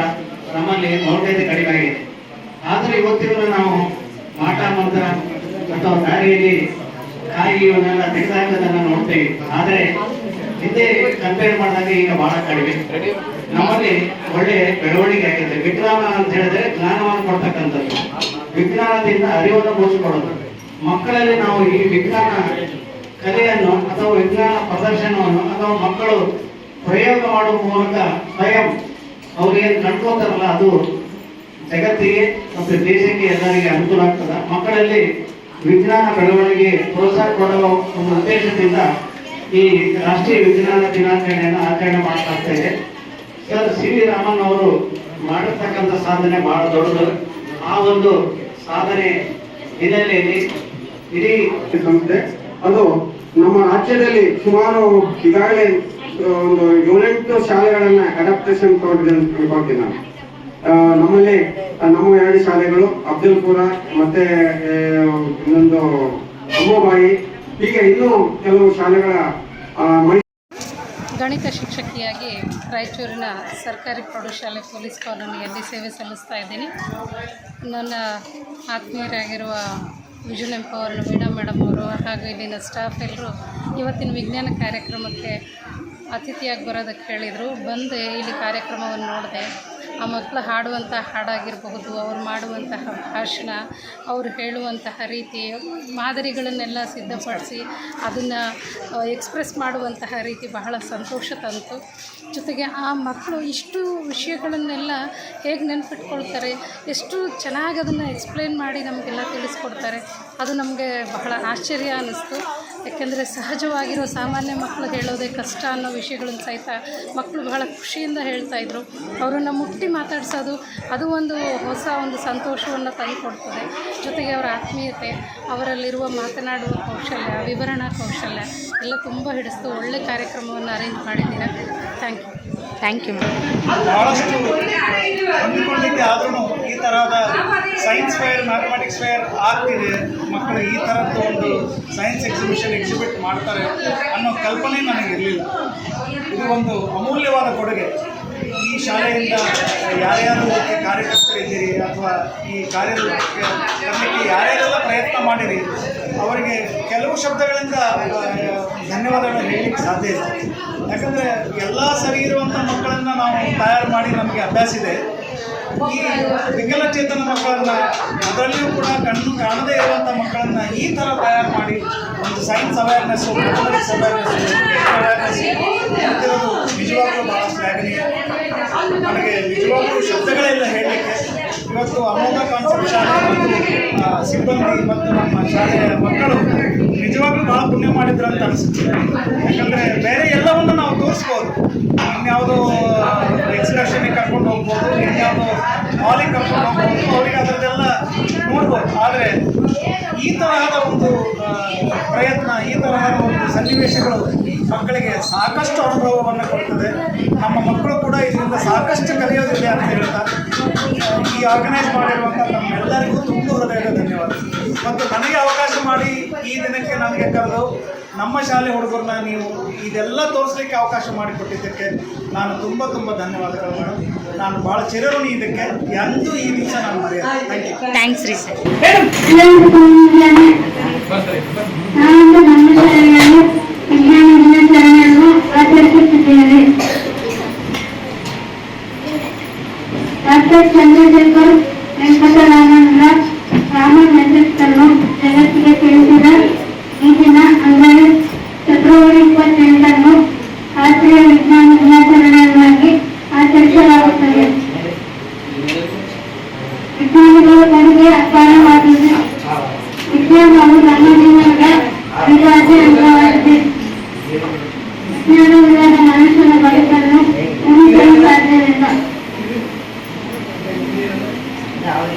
ನಮ್ಮಲ್ಲಿ ಮೌಢ್ಯತೆ ಕಡಿಮೆ ಆಗಿದೆ. ಆದರೆ ಇವತ್ತಿನ ನಾವು ಮಾಟ ಮಂತ್ರ ಅಥವಾ ದಾರಿಯಲ್ಲಿ ಕಾಯಿ ಇವನ್ನೆಲ್ಲ ತೆಗೆದಾಕೋದನ್ನ ನೋಡ್ತೇವೆ. ಆದರೆ ಹಿಂದೆ ಕಂಪೇರ್ ಮಾಡಿದಾಗ ಈಗ ಬಹಳ ಕಡಿಮೆ. ನಮ್ಮಲ್ಲಿ ಒಳ್ಳೆ ಬೆಳವಣಿಗೆ ಆಗಿದೆ. ವಿಜ್ಞಾನ ಅಂತ ಹೇಳಿದ್ರೆ ಜ್ಞಾನವನ್ನು ಕೊಡ್ತಕ್ಕಂಥದ್ದು, ವಿಜ್ಞಾನದಿಂದ ಅರಿವನ್ನು ಮೂಡಿಸಿಕೊಳ್ಳೋದು. ಮಕ್ಕಳಲ್ಲಿ ನಾವು ಈ ವಿಜ್ಞಾನ ಕಲೆಯನ್ನು ಅಥವಾ ವಿಜ್ಞಾನ ಪ್ರದರ್ಶನವನ್ನು ಅಥವಾ ಮಕ್ಕಳು ಪ್ರಯೋಗ ಮಾಡುವ ಮೂಲಕ ಸ್ವಯಂ ಅವ್ರು ಏನು ಕಂಡ್ಕೋತಾರಲ್ಲ ಅದು ಜಗತ್ತಿಗೆ ಮತ್ತು ದೇಶಕ್ಕೆ ಎಲ್ಲರಿಗೆ ಅನುಕೂಲ ಆಗ್ತದೆ. ಮಕ್ಕಳಲ್ಲಿ ವಿಜ್ಞಾನ ಬೆಳವಣಿಗೆ ಪ್ರೋತ್ಸಾಹ ಕೊಡುವ ಒಂದು ಉದ್ದೇಶದಿಂದ ಈ ರಾಷ್ಟ್ರೀಯ ವಿಜ್ಞಾನ ದಿನಾಚರಣೆಯನ್ನು ಆಚರಣೆ ಮಾಡ್ತಾ ಇದೆ. ಸರ್ ಸಿ ವಿ ರಾಮನ್ ಅವರು ಮಾಡಿರ್ತಕ್ಕಂಥ ಸಾಧನೆ ಬಹಳ ದೊಡ್ಡದು. ಆ ಒಂದು ಸಾಧನೆ ಹಿನ್ನೆಲೆಯಲ್ಲಿ ಇಡೀ ಸಂಸ್ಥೆ ಅದು ನಮ್ಮ ರಾಜ್ಯದಲ್ಲಿ ಸುಮಾರು ಈಗಾಗಲೇ ಒಂದು 7-8 ಶಾಲೆಗಳನ್ನ ಅಡಾಪ್ಟೇಷನ್ ಕೊಡ್ತೀನಿ ನಾನು. ನಮ್ಮಲ್ಲಿ ನಮ್ಮ 2 ಶಾಲೆಗಳು ಅಫ್ಜಲ್ಪುರ ಮತ್ತೆ ಇನ್ನೊಂದು ಅಂಬುಬಾಯಿ, ಹೀಗೆ ಇನ್ನೂ ಕೆಲವು ಶಾಲೆಗಳ ಗಣಿತ ಶಿಕ್ಷಕಿಯಾಗಿ ರಾಯಚೂರಿನ ಸರ್ಕಾರಿ ಪ್ರೌಢಶಾಲೆ ಪೊಲೀಸ್ ಕಾಲೋನಿಯಲ್ಲಿ ಸೇವೆ ಸಲ್ಲಿಸ್ತಾ ಇದ್ದೀನಿ. ನನ್ನ ಆತ್ಮೀಯರಾಗಿರುವ ವಿಷನ್ ಎಂಪವರ್ ವೀಣಾ ಮೇಡಮ್ ಅವರು ಹಾಗೂ ಇಲ್ಲಿನ ಸ್ಟಾಫ್ ಎಲ್ಲರೂ ಇವತ್ತಿನ ವಿಜ್ಞಾನ ಕಾರ್ಯಕ್ರಮಕ್ಕೆ ಅತಿಥಿಯಾಗಿ ಬರೋದಕ್ಕೆ ಹೇಳಿದರು. ಬಂದು ಇಲ್ಲಿ ಕಾರ್ಯಕ್ರಮವನ್ನು ನೋಡಿದೆ. ಆ ಮಕ್ಕಳು ಹಾಡುವಂಥ ಹಾಡಾಗಿರಬಹುದು, ಅವ್ರು ಮಾಡುವಂತಹ ಭಾಷಣ, ಅವರು ಹೇಳುವಂತಹ ರೀತಿ, ಮಾದರಿಗಳನ್ನೆಲ್ಲ ಸಿದ್ಧಪಡಿಸಿ ಅದನ್ನು ಎಕ್ಸ್ಪ್ರೆಸ್ ಮಾಡುವಂತಹ ರೀತಿ ಬಹಳ ಸಂತೋಷ ತಂತು. ಜೊತೆಗೆ ಆ ಮಕ್ಕಳು ಇಷ್ಟು ವಿಷಯಗಳನ್ನೆಲ್ಲ ಹೇಗೆ ನೆನಪಿಟ್ಕೊಳ್ತಾರೆ, ಎಷ್ಟು ಚೆನ್ನಾಗಿ ಅದನ್ನು ಎಕ್ಸ್ಪ್ಲೇನ್ ಮಾಡಿ ನಮಗೆಲ್ಲ ತಿಳಿಸ್ಕೊಡ್ತಾರೆ, ಅದು ನಮಗೆ ಬಹಳ ಆಶ್ಚರ್ಯ ಅನ್ನಿಸ್ತು. ಯಾಕೆಂದರೆ ಸಹಜವಾಗಿರೋ ಸಾಮಾನ್ಯ ಮಕ್ಕಳು ಹೇಳೋದೇ ಕಷ್ಟ ಅನ್ನೋ ವಿಷಯಗಳನ್ನು ಸಹಿತ ಮಕ್ಕಳು ಬಹಳ ಖುಷಿಯಿಂದ ಹೇಳ್ತಾಯಿದ್ರು. ಅವರನ್ನು ಮುಟ್ಟಿ ಮಾತಾಡಿಸೋದು ಅದು ಒಂದು ಹೊಸ ಒಂದು ಸಂತೋಷವನ್ನು ತಂದುಕೊಡ್ತದೆ. ಜೊತೆಗೆ ಅವರ ಆತ್ಮೀಯತೆ, ಅವರಲ್ಲಿರುವ ಮಾತನಾಡುವ ಕೌಶಲ್ಯ, ವಿವರಣಾ ಕೌಶಲ್ಯ ಎಲ್ಲ ತುಂಬ ಹಿಡಿಸ್ತು. ಒಳ್ಳೆ ಕಾರ್ಯಕ್ರಮವನ್ನು ಅರೇಂಜ್ ಮಾಡಿದ್ದೀರಾ. ಥ್ಯಾಂಕ್ ಯು ಭಾಳಷ್ಟು ಅಂದ್ಕೊಳ್ಳಿಕ್ಕೆ ಆದ್ರೂ ಈ ಥರದ ಸೈನ್ಸ್ ಫೇರ್, ಮ್ಯಾಥಮೆಟಿಕ್ಸ್ ಫೇರ್ ಆಗ್ತಿದೆ, ಮಕ್ಕಳು ಈ ಥರದ್ದು ಒಂದು ಸೈನ್ಸ್ ಎಕ್ಸಿಬಿಟ್ ಮಾಡ್ತಾರೆ ಅನ್ನೋ ಕಲ್ಪನೆ ನನಗಿರಲಿಲ್ಲ. ಇದು ಒಂದು ಅಮೂಲ್ಯವಾದ ಕೊಡುಗೆ. ಈ ಶಾಲೆಯಿಂದ ಯಾರ್ಯಾರು ಕಾರ್ಯಕರ್ತರಿದ್ದೀರಿ ಅಥವಾ ಈ ಕಾರ್ಯಕ್ಕೆ ತರಲಿಕ್ಕೆ ಯಾರ್ಯಾರೆಲ್ಲ ಪ್ರಯತ್ನ ಮಾಡಿರಿ ಅವರಿಗೆ ಕೆಲವು ಶಬ್ದಗಳಿಂದ ಧನ್ಯವಾದಗಳನ್ನು ಹೇಳಲಿಕ್ಕೆ ಸಾಧ್ಯ ಇಲ್ಲ. ಯಾಕಂದರೆ ಎಲ್ಲ ಸರಿ ಇರುವಂಥ ಮಕ್ಕಳನ್ನು ನಾವು ತಯಾರು ಮಾಡಿ ನಮಗೆ ಅಭ್ಯಾಸ ಇದೆ. ಈ ವಿಕಲಚೇತನ ಮಕ್ಕಳನ್ನು, ಅದರಲ್ಲಿಯೂ ಕೂಡ ಕಣ್ಣು ಕಾಣದೇ ಇರುವಂಥ ಮಕ್ಕಳನ್ನು ಈ ಥರ ತಯಾರು ಮಾಡಿ ಒಂದು ಸೈನ್ಸ್ ಅವೇರ್ನೆಸ್ಸು, ಮ್ಯಾಥಮೆಟಿಕ್ಸ್ ಅವೇರ್ನೆಸ್ ಅಂತಿರೋದು ನಿಜವಾಗ್ಲೂ ಭಾಳ ಶ್ಲಾಘನೀಯ. ನನಗೆ ನಿಜವಾಗ್ಲೂ ಶಬ್ದಗಳೆಲ್ಲ ಹೇಳಲಿಕ್ಕೆ ಇವತ್ತು ಅಮೋಘ ಕಾನ್ಸೆಪ್ಟ್ ಶಾಲೆ ಮತ್ತು ಸಿಬ್ಬಂದಿ ಮತ್ತು ನಮ್ಮ ಶಾಲೆಯ ಮಕ್ಕಳು ನಿಜವಾಗ್ಲೂ ಭಾಳ ಪುಣ್ಯ ಮಾಡಿದ್ರು ಅಂತ ಅನಿಸುತ್ತೆ. ಯಾಕಂದರೆ ಬೇರೆ ಎಲ್ಲವನ್ನು ನಾವು ತೋರಿಸ್ಬೋದು, ಇನ್ಯಾವುದೋ ಎಕ್ಸ್ಕರ್ಷನಿಗೆ ಕರ್ಕೊಂಡು ಹೋಗ್ಬೋದು, ಇನ್ಯಾವುದೋ ಮಾಲಿಗೆ ಕರ್ಕೊಂಡು ಹೋಗ್ಬೋದು, ಅವರಿಗೆ ಅದರದ್ದೆಲ್ಲ ನೋಡ್ಬೋದು. ಆದರೆ ಈ ತರಹದ ಒಂದು ಪ್ರಯತ್ನ, ಈ ತರಹದ ಒಂದು ಸನ್ನಿವೇಶಗಳು ಮಕ್ಕಳಿಗೆ ಸಾಕಷ್ಟು ಅನುಭವವನ್ನು ಕೊಡ್ತದೆ. ನಮ್ಮ ಮಕ್ಕಳು ಕೂಡ ಇದರಿಂದ ಸಾಕಷ್ಟು ಕಲಿಯೋದಿದೆ ಅಂತ ಹೇಳ್ತಾ ಈ ಆರ್ಗನೈಸ್ ಮಾಡಿರುವಂಥ ನಮ್ಮೆಲ್ಲರಿಗೂ ತುಂಬ ಹೃದಯದ ಧನ್ಯವಾದ. ಮತ್ತು ನನಗೆ ಅವಕಾಶ ಮಾಡಿ ಈ ದಿನಕ್ಕೆ ನನಗೆ ಕರೆದು ನಮ್ಮ ಶಾಲೆ ಹುಡುಗರನ್ನ ನೀವು ಇದೆಲ್ಲ ತೋರಿಸ್ಲಿಕ್ಕೆ ಅವಕಾಶ ಮಾಡಿಕೊಟ್ಟಿದ್ದಕ್ಕೆ ನಾನು ತುಂಬ ತುಂಬ ಧನ್ಯವಾದಗಳು ಮೇಡಮ್. ನಾನು ಭಾಳ ಚಿರಋಣಿ ಇದಕ್ಕೆ. ಎಂದೂ ಈ ದಿವಸ ನಾನು ಮರೆಯೋದು. ಥ್ಯಾಂಕ್ಸ್ ರೀ ಸರ್. ವಿಜ್ಞಾನ ದಿನಾಚರಣೆಯನ್ನು ಆಚರಿಸುತ್ತಿದ್ದೇವೆ. ಡಾಕ್ಟರ್ ಚಂದ್ರಶೇಖರ್ ವೆಂಕಟರಾಮನ್ ರಾಮನ್ ನೆನಪನ್ನು ಜಗತ್ತಿಗೆ ತಿಳಿಸಿದ ಈ ದಿನ ಅಂದರೆ ಫೆಬ್ರವರಿ 28 ರಾಷ್ಟ್ರೀಯ ವಿಜ್ಞಾನ ದಿನಾಚರಣೆಯಾಗಿ ಆಚರಿಸಲಾಗುತ್ತದೆ. ವಿಜ್ಞಾನಿಗಳು ಕೊಡುಗೆ ಅಪಾರವಾಗಿದೆ. ವಿಜ್ಞಾನವು ನಮ್ಮ ಜೀವನದ ಅವಿಭಾಜ್ಯ ಅಂಗವಾಗಿದೆ. ವಿಜ್ಞಾನವಿಲ್ಲದ ಮನುಷ್ಯನ ಬದುಕನ್ನು ಊಹಿಸಲು ಸಾಧ್ಯವಿಲ್ಲ.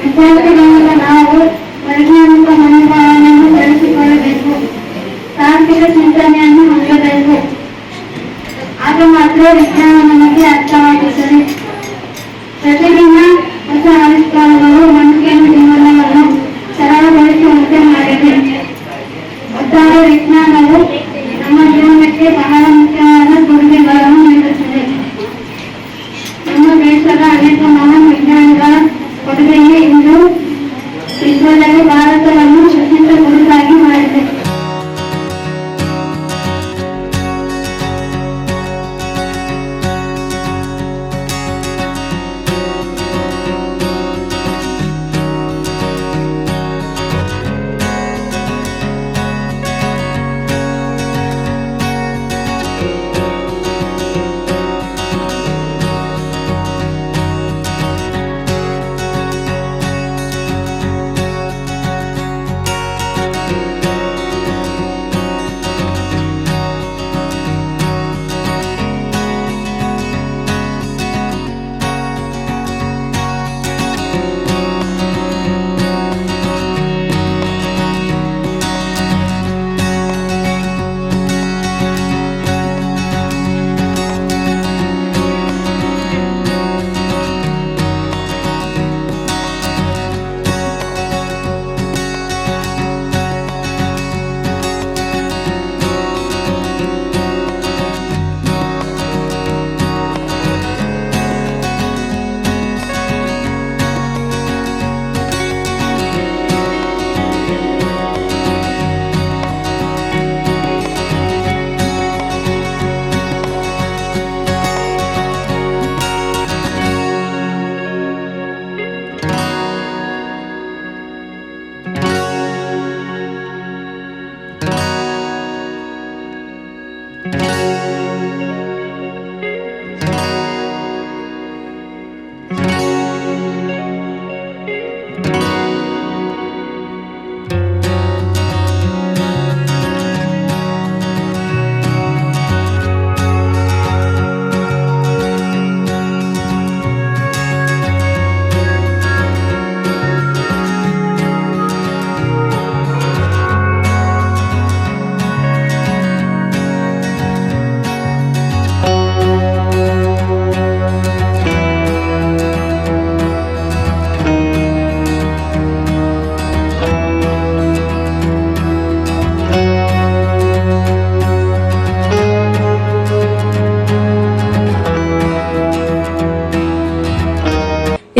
ವಿದ್ಯಾರ್ಥಿಗಳಾದ ನಾವು ವೈಜ್ಞಾನಿಕ ಮನೋಭಾವನೆಯನ್ನು ಬೆಳೆಸಿಕೊಳ್ಳಬೇಕು, ತಾಂತ್ರಿಕ ಚಿಂತನೆಯನ್ನು ಹೊಂದಬೇಕು. ಆಗ ಮಾತ್ರ ವಿಜ್ಞಾನ ನಮಗೆ ಅರ್ಥವಾಗುತ್ತದೆ. ಪ್ರತಿದಿನ ಹೊಸ ಆವಿಷ್ಕಾರಗಳು ಮನುಷ್ಯನ ಜೀವನವನ್ನು ಸರಳಗೊಳಿಸುವಂತೆ ಮಾಡಿದೆ. ಒಟ್ಟಾರೆ ವಿಜ್ಞಾನವು ನಮ್ಮ ಜೀವನಕ್ಕೆ ಬಹಳ ಮುಖ್ಯವಾದ ಕೊಡುಗೆಗಳನ್ನು ನೀಡುತ್ತದೆ. ನಮ್ಮ ದೇಶದ ಅನೇಕ ಮಹಾನ್ ವಿಜ್ಞಾನಿಗಳ ಕೊಡುಗೆಯೇ ಇಂದು ವಿಶ್ವದಲ್ಲಿ ಭಾರತವನ್ನು ಪ್ರಸಿದ್ಧ ಗುರುತಾಗಿ ಮಾಡಿದೆ.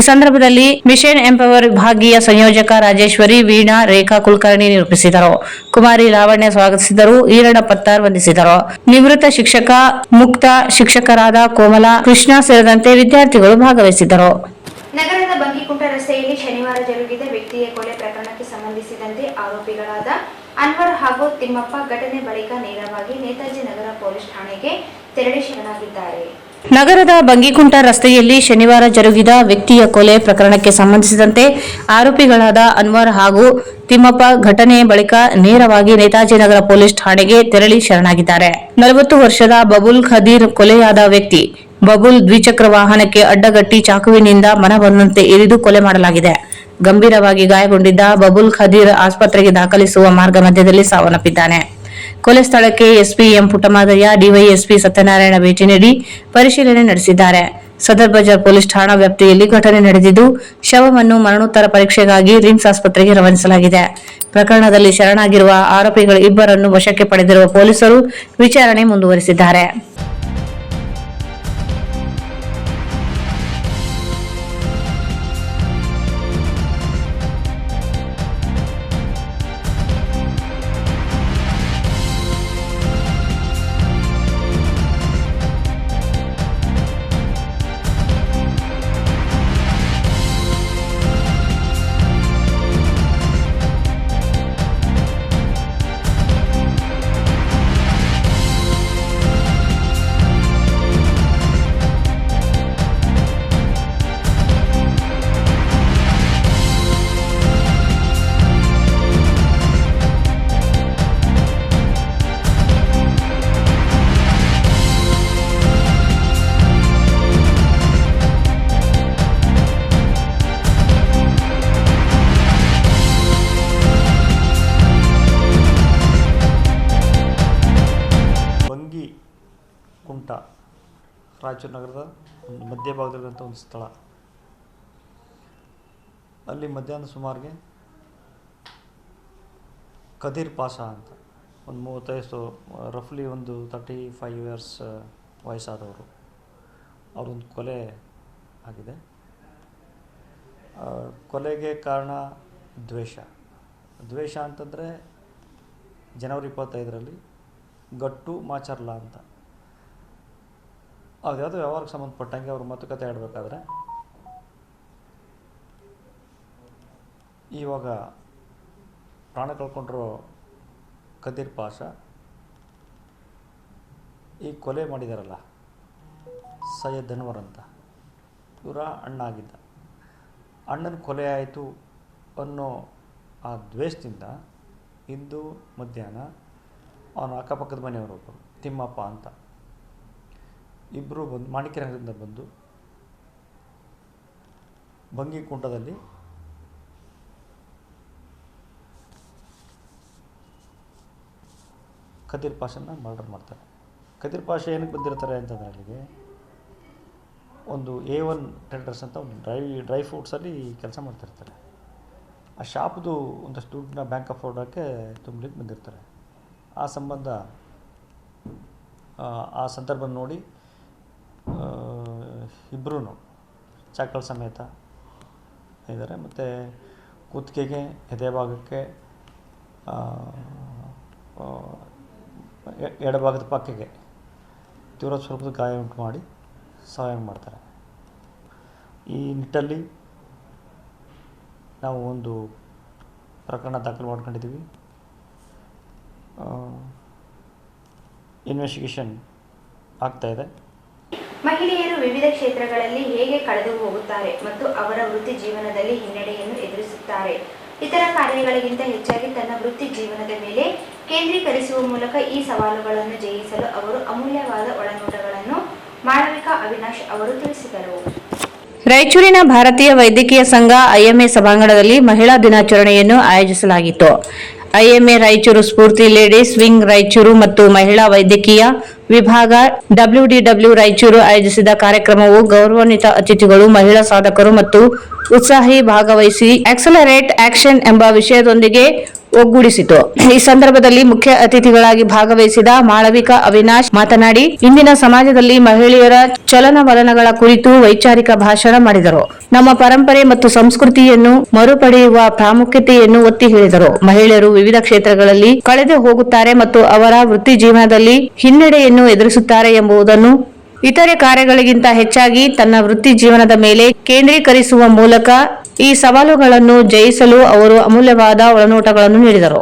ಸಂದರ್ಭದಲ್ಲಿ ಮಿಷನ್ ಎಂಪವರ್ ವಿಭಾಗೀಯ ಸಂಯೋಜಕ ರಾಜೇಶ್ವರಿ, ವೀಣಾ, ರೇಖಾ ಕುಲಕರ್ಣಿ ನಿರೂಪಿಸಿದರು. ಕುಮಾರಿ ಲಾವಣ್ಯ ಸ್ವಾಗತಿಸಿದರು. ಈರಣ್ಣ ಪತ್ತಾರ್ ವಂದಿಸಿದರು. ನಿವೃತ್ತ ಶಿಕ್ಷಕ, ಮುಕ್ತ ಶಿಕ್ಷಕರಾದ ಕೋಮಲ, ಕೃಷ್ಣ ಸೇರಿದಂತೆ ವಿದ್ಯಾರ್ಥಿಗಳು ಭಾಗವಹಿಸಿದ್ದರು. ನಗರದ ಬಂಗಿಕುಂಟ ರಸ್ತೆಯಲ್ಲಿ ಶನಿವಾರ ಜರುಗಿದ ವ್ಯಕ್ತಿಯ ಕೊಲೆ ಪ್ರಕರಣಕ್ಕೆ ಸಂಬಂಧಿಸಿದಂತೆ ಆರೋಪಿಗಳಾದ ಅನ್ವರ್ ಹಾಗೂ ತಿಮ್ಮಪ್ಪ ಘಟನೆ ಬಳಿಕ ನೇರವಾಗಿ ನೇತಾಜಿ ನಗರ ಪೊಲೀಸ್ ಠಾಣೆಗೆ ತೆರಳಿ ಶರಣಾಗಿದ್ದಾರೆ. ನಗರದ ಬಂಗಿಕುಂಟ ರಸ್ತೆಯಲ್ಲಿ ಶನಿವಾರ ಜರುಗಿದ ವ್ಯಕ್ತಿಯ ಕೊಲೆ ಪ್ರಕರಣಕ್ಕೆ ಸಂಬಂಧಿಸಿದಂತೆ ಆರೋಪಿಗಳಾದ ಅನ್ವರ್ ಹಾಗೂ ತಿಮ್ಮಪ್ಪ ಘಟನೆ ಬಳಿಕ ನೇರವಾಗಿ ನೇತಾಜಿ ನಗರ ಪೊಲೀಸ್ ಠಾಣೆಗೆ ತೆರಳಿ ಶರಣಾಗಿದ್ದಾರೆ. 40 ವರ್ಷದ ಬಬುಲ್ ಖದೀರ್ ಕೊಲೆಯಾದ ವ್ಯಕ್ತಿ. ಬಬುಲ್ ದ್ವಿಚಕ್ರ ವಾಹನಕ್ಕೆ ಅಡ್ಡಗಟ್ಟಿ ಚಾಕುವಿನಿಂದ ಮನಬಂದಂತೆ ಇರಿದು ಕೊಲೆ ಮಾಡಲಾಗಿದೆ. ಗಂಭೀರವಾಗಿ ಗಾಯಗೊಂಡಿದ್ದ ಬಬುಲ್ ಖದೀರ್ ಆಸ್ಪತ್ರೆಗೆ ದಾಖಲಿಸುವ ಮಾರ್ಗ ಮಧ್ಯದಲ್ಲಿ ಸಾವನ್ನಪ್ಪಿದ್ದಾನೆ. ಕೊಲೆ ಸ್ಥಳಕ್ಕೆ SP M Puttamadaiah, DYSP Satyanarayana ಭೇಟಿ ನೀಡಿ ಪರಿಶೀಲನೆ ನಡೆಸಿದ್ದಾರೆ. ಸದರ್ ಬಜಾರ್ ಪೊಲೀಸ್ ಠಾಣಾ ವ್ಯಾಪ್ತಿಯಲ್ಲಿ ಘಟನೆ ನಡೆದಿದ್ದು, ಶವವನ್ನು ಮರಣೋತ್ತರ ಪರೀಕ್ಷೆಗಾಗಿ ರಿಮ್ಸ್ ಆಸ್ಪತ್ರೆಗೆ ರವಾನಿಸಲಾಗಿದೆ. ಪ್ರಕರಣದಲ್ಲಿ ಶರಣಾಗಿರುವ ಆರೋಪಿಗಳ ಇಬ್ಬರನ್ನು ವಶಕ್ಕೆ ಪಡೆದಿರುವ ಪೊಲೀಸರು ವಿಚಾರಣೆ ಮುಂದುವರೆಸಿದ್ದಾರೆ. ಕುಂಟ ರಾಯಚೂರು ನಗರದ ಒಂದು ಮಧ್ಯಭಾಗದಲ್ಲಿರುವಂಥ ಒಂದು ಸ್ಥಳ. ಅಲ್ಲಿ ಮಧ್ಯಾಹ್ನ ಸುಮಾರಿಗೆ ಕದೀರ್ ಪಾಷಾ ಅಂತ ಒಂದು 35 ರಫ್ಲಿ ಒಂದು 35 ಇಯರ್ಸ್ ವಯಸ್ಸಾದವರು, ಅವರೊಂದು ಕೊಲೆ ಆಗಿದೆ. ಕೊಲೆಗೆ ಕಾರಣ ದ್ವೇಷ ಅಂತಂದರೆ ಜನವರಿ 25ರಲ್ಲಿ ಗಟ್ಟು ಮಾಚರ್ಲ ಅಂತ ಅದ್ಯಾವುದೋ ವ್ಯವಹಾರಕ್ಕೆ ಸಂಬಂಧಪಟ್ಟಂಗೆ ಅವರು ಮಾತುಕತೆ ಆಡಬೇಕಾದ್ರೆ ಇವಾಗ ಪ್ರಾಣ ಕಳ್ಕೊಂಡ್ರು ಕದೀರ್ ಪಾಷಾ ಈ ಕೊಲೆ ಮಾಡಿದಾರಲ್ಲ ಸೈಯದ್ ಅನ್ವರ್ ಅಂತ, ಇವರ ಅಣ್ಣ ಆಗಿದ್ದ. ಅಣ್ಣನ ಕೊಲೆ ಆಯಿತು ಅನ್ನೋ ಆ ದ್ವೇಷದಿಂದ ಇಂದು ಮಧ್ಯಾಹ್ನ ಅವನ ಅಕ್ಕಪಕ್ಕದ ಮನೆಯವರೊಬ್ಬರು ತಿಮ್ಮಪ್ಪ ಅಂತ ಇಬ್ಬರು ಬಂದು ಮಾಣಿಕ್ಯನಗರದಿಂದ ಬಂದು ಬಂಗಿಕುಂಟದಲ್ಲಿ ಕದೀರ್ ಪಾಷಾನ ಮರ್ಡರ್ ಮಾಡ್ತಾರೆ. ಕದೀರ್ ಪಾಷಾ ಏನಕ್ಕೆ ಬಂದಿರ್ತಾರೆ ಅಂತಂದರೆ ಅಲ್ಲಿಗೆ ಒಂದು A1 ಟ್ರೇಡರ್ಸ್ ಅಂತ ಒಂದು ಡ್ರೈ ಫ್ರೂಟ್ಸಲ್ಲಿ ಕೆಲಸ ಮಾಡ್ತಿರ್ತಾರೆ. ಆ ಶಾಪ್ದು ಒಂದಷ್ಟು ದುಡ್ಡನ್ನ ಬ್ಯಾಂಕ್ ಆಫ್ ಬರೋಡಕ್ಕೆ ತುಂಬಲಿಕ್ಕೆ ಬಂದಿರ್ತಾರೆ. ಆ ಸಂಬಂಧ ಆ ಸಂದರ್ಭ ನೋಡಿ ಇಬ್ಬರೂ ಚಾಕಳ ಸಮೇತ ಇದ್ದಾರೆ. ಮತ್ತು ಕುತ್ತಿಗೆಗೆ, ಎದೆ ಭಾಗಕ್ಕೆ, ಎಡಭಾಗದ ಪಕ್ಕೆಗೆ ತೀವ್ರ ಸ್ವರೂಪದ ಗಾಯ ಉಂಟು ಮಾಡಿ ಸಹಾಯ ಮಾಡ್ತಾರೆ. ಈ ನಿಟ್ಟಲ್ಲಿ ನಾವು ಒಂದು ಪ್ರಕರಣ ದಾಖಲು ಮಾಡ್ಕೊಂಡಿದ್ದೀವಿ. ಇನ್ವೆಸ್ಟಿಗೇಷನ್ ಆಗ್ತಾಯಿದೆ. ಮಹಿಳೆಯರು ವಿವಿಧ ಕ್ಷೇತ್ರಗಳಲ್ಲಿ ಹೇಗೆ ಕಳೆದು ಹೋಗುತ್ತಾರೆ ಮತ್ತು ಅವರ ವೃತ್ತಿ ಜೀವನದಲ್ಲಿ ಹಿನ್ನಡೆಯನ್ನು ಎದುರಿಸುತ್ತಾರೆ. ಇತರ ಕಾರ್ಯಗಳಿಗಿಂತ ಹೆಚ್ಚಾಗಿ ತನ್ನ ವೃತ್ತಿ ಜೀವನದ ಮೇಲೆ ಕೇಂದ್ರೀಕರಿಸುವ ಮೂಲಕ ಈ ಸವಾಲುಗಳನ್ನು ಜಯಿಸಲು ಅವರು ಅಮೂಲ್ಯವಾದ ಒಳನೋಟಗಳನ್ನು ಮಾಳವಿಕಾ ಅವಿನಾಶ್ ಅವರು ತಿಳಿಸಿದರು. ರಾಯಚೂರಿನ ಭಾರತೀಯ ವೈದ್ಯಕೀಯ ಸಂಘ ಐಎಂಎ ಸಭಾಂಗಣದಲ್ಲಿ ಮಹಿಳಾ ದಿನಾಚರಣೆಯನ್ನು ಆಯೋಜಿಸಲಾಗಿತ್ತು. ಐಎಂಎ ರಾಯಚೂರು ಸ್ಫೂರ್ತಿ ಲೇಡೀಸ್ ವಿಂಗ್ ರಾಯಚೂರು ಮತ್ತು ಮಹಿಳಾ ವೈದ್ಯಕೀಯ ವಿಭಾಗ WDW ರಾಯಚೂರು ಆಯೋಜಿಸಿದ ಕಾರ್ಯಕ್ರಮವು ಗೌರವಾನ್ವಿತ ಅತಿಥಿಗಳು, ಮಹಿಳಾ ಸಾಧಕರು ಮತ್ತು ಉತ್ಸಾಹಿ ಭಾಗವಹಿಸಿ ಆಕ್ಸಲರೇಟ್ ಆಕ್ಷನ್ ಎಂಬ ವಿಷಯದೊಂದಿಗೆ ಒಗ್ಗೂಡಿಸಿತು. ಈ ಸಂದರ್ಭದಲ್ಲಿ ಮುಖ್ಯ ಅತಿಥಿಗಳಾಗಿ ಭಾಗವಹಿಸಿದ ಮಾಳವಿಕಾ ಅವಿನಾಶ್ ಮಾತನಾಡಿ, ಇಂದಿನ ಸಮಾಜದಲ್ಲಿ ಮಹಿಳೆಯರ ಚಲನವಲನಗಳ ಕುರಿತು ವೈಚಾರಿಕ ಭಾಷಣ ಮಾಡಿದರು. ನಮ್ಮ ಪರಂಪರೆ ಮತ್ತು ಸಂಸ್ಕೃತಿಯನ್ನು ಮರುಪಡೆಯುವ ಪ್ರಾಮುಖ್ಯತೆಯನ್ನು ಒತ್ತಿ ಹೇಳಿದರು. ಮಹಿಳೆಯರು ವಿವಿಧ ಕ್ಷೇತ್ರಗಳಲ್ಲಿ ಕಳೆದು ಹೋಗುತ್ತಾರೆ ಮತ್ತು ಅವರ ವೃತ್ತಿ ಜೀವನದಲ್ಲಿ ಹಿನ್ನಡೆಯನ್ನು ಎದುರಿಸುತ್ತಾರೆ ಎಂಬುದನ್ನು ಇತರೆ ಕಾರ್ಯಗಳಿಗಿಂತ ಹೆಚ್ಚಾಗಿ ತನ್ನ ವೃತ್ತಿ ಜೀವನದ ಮೇಲೆ ಕೇಂದ್ರೀಕರಿಸುವ ಮೂಲಕ ಈ ಸವಾಲುಗಳನ್ನು ಜಯಿಸಲು ಅವರು ಅಮೂಲ್ಯವಾದ ಒಳನೋಟಗಳನ್ನು ನೀಡಿದರು.